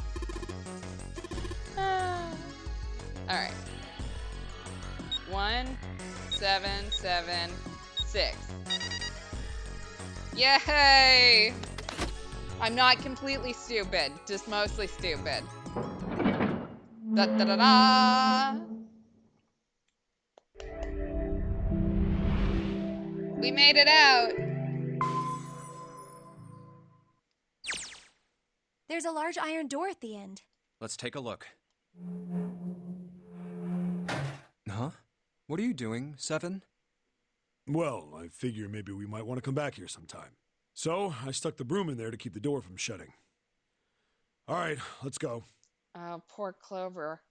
Alright. 1776. Yay! I'm not completely stupid, just mostly stupid. Da da da da. We made it out. There's a large iron door at the end. Let's take a look. Huh? What are you doing, Seven? Well, I figure maybe we might want to come back here sometime. So, I stuck the broom in there to keep the door from shutting. All right, let's go. Oh, poor Clover.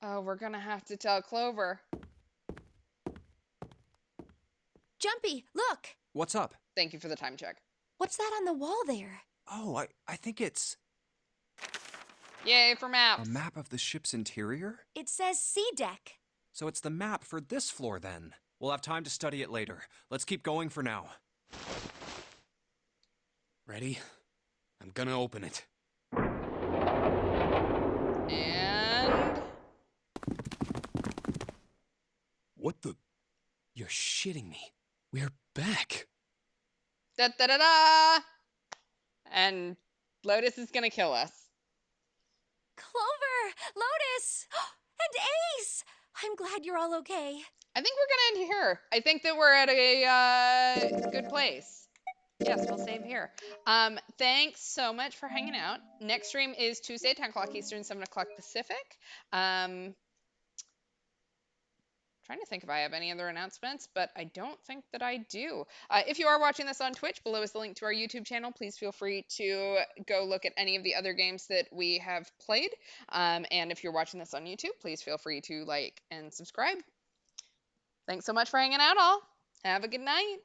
Oh, we're gonna have to tell Clover. Jumpy, look! What's up? Thank you for the time check. What's that on the wall there? Oh, I think it's Yay for maps. a map of the ship's interior? It says sea deck. So it's the map for this floor then. We'll have time to study it later. Let's keep going for now. Ready? I'm gonna open it. And What the? You're shitting me. We're back. da da da da. And Lotus is gonna kill us. Clover! Lotus! And Ace! I'm glad you're all okay. I think we're gonna end here. I think that we're at a good place. Yes, we'll save here. Thanks so much for hanging out. Next stream is Tuesday, 10 o'clock Eastern, 7 o'clock Pacific. Trying to think if I have any other announcements, but I don't think that I do. If you are watching this on Twitch, below is the link to our YouTube channel. Please feel free to go look at any of the other games that we have played. And if you're watching this on YouTube, please feel free to like and subscribe. Thanks so much for hanging out, all. Have a good night.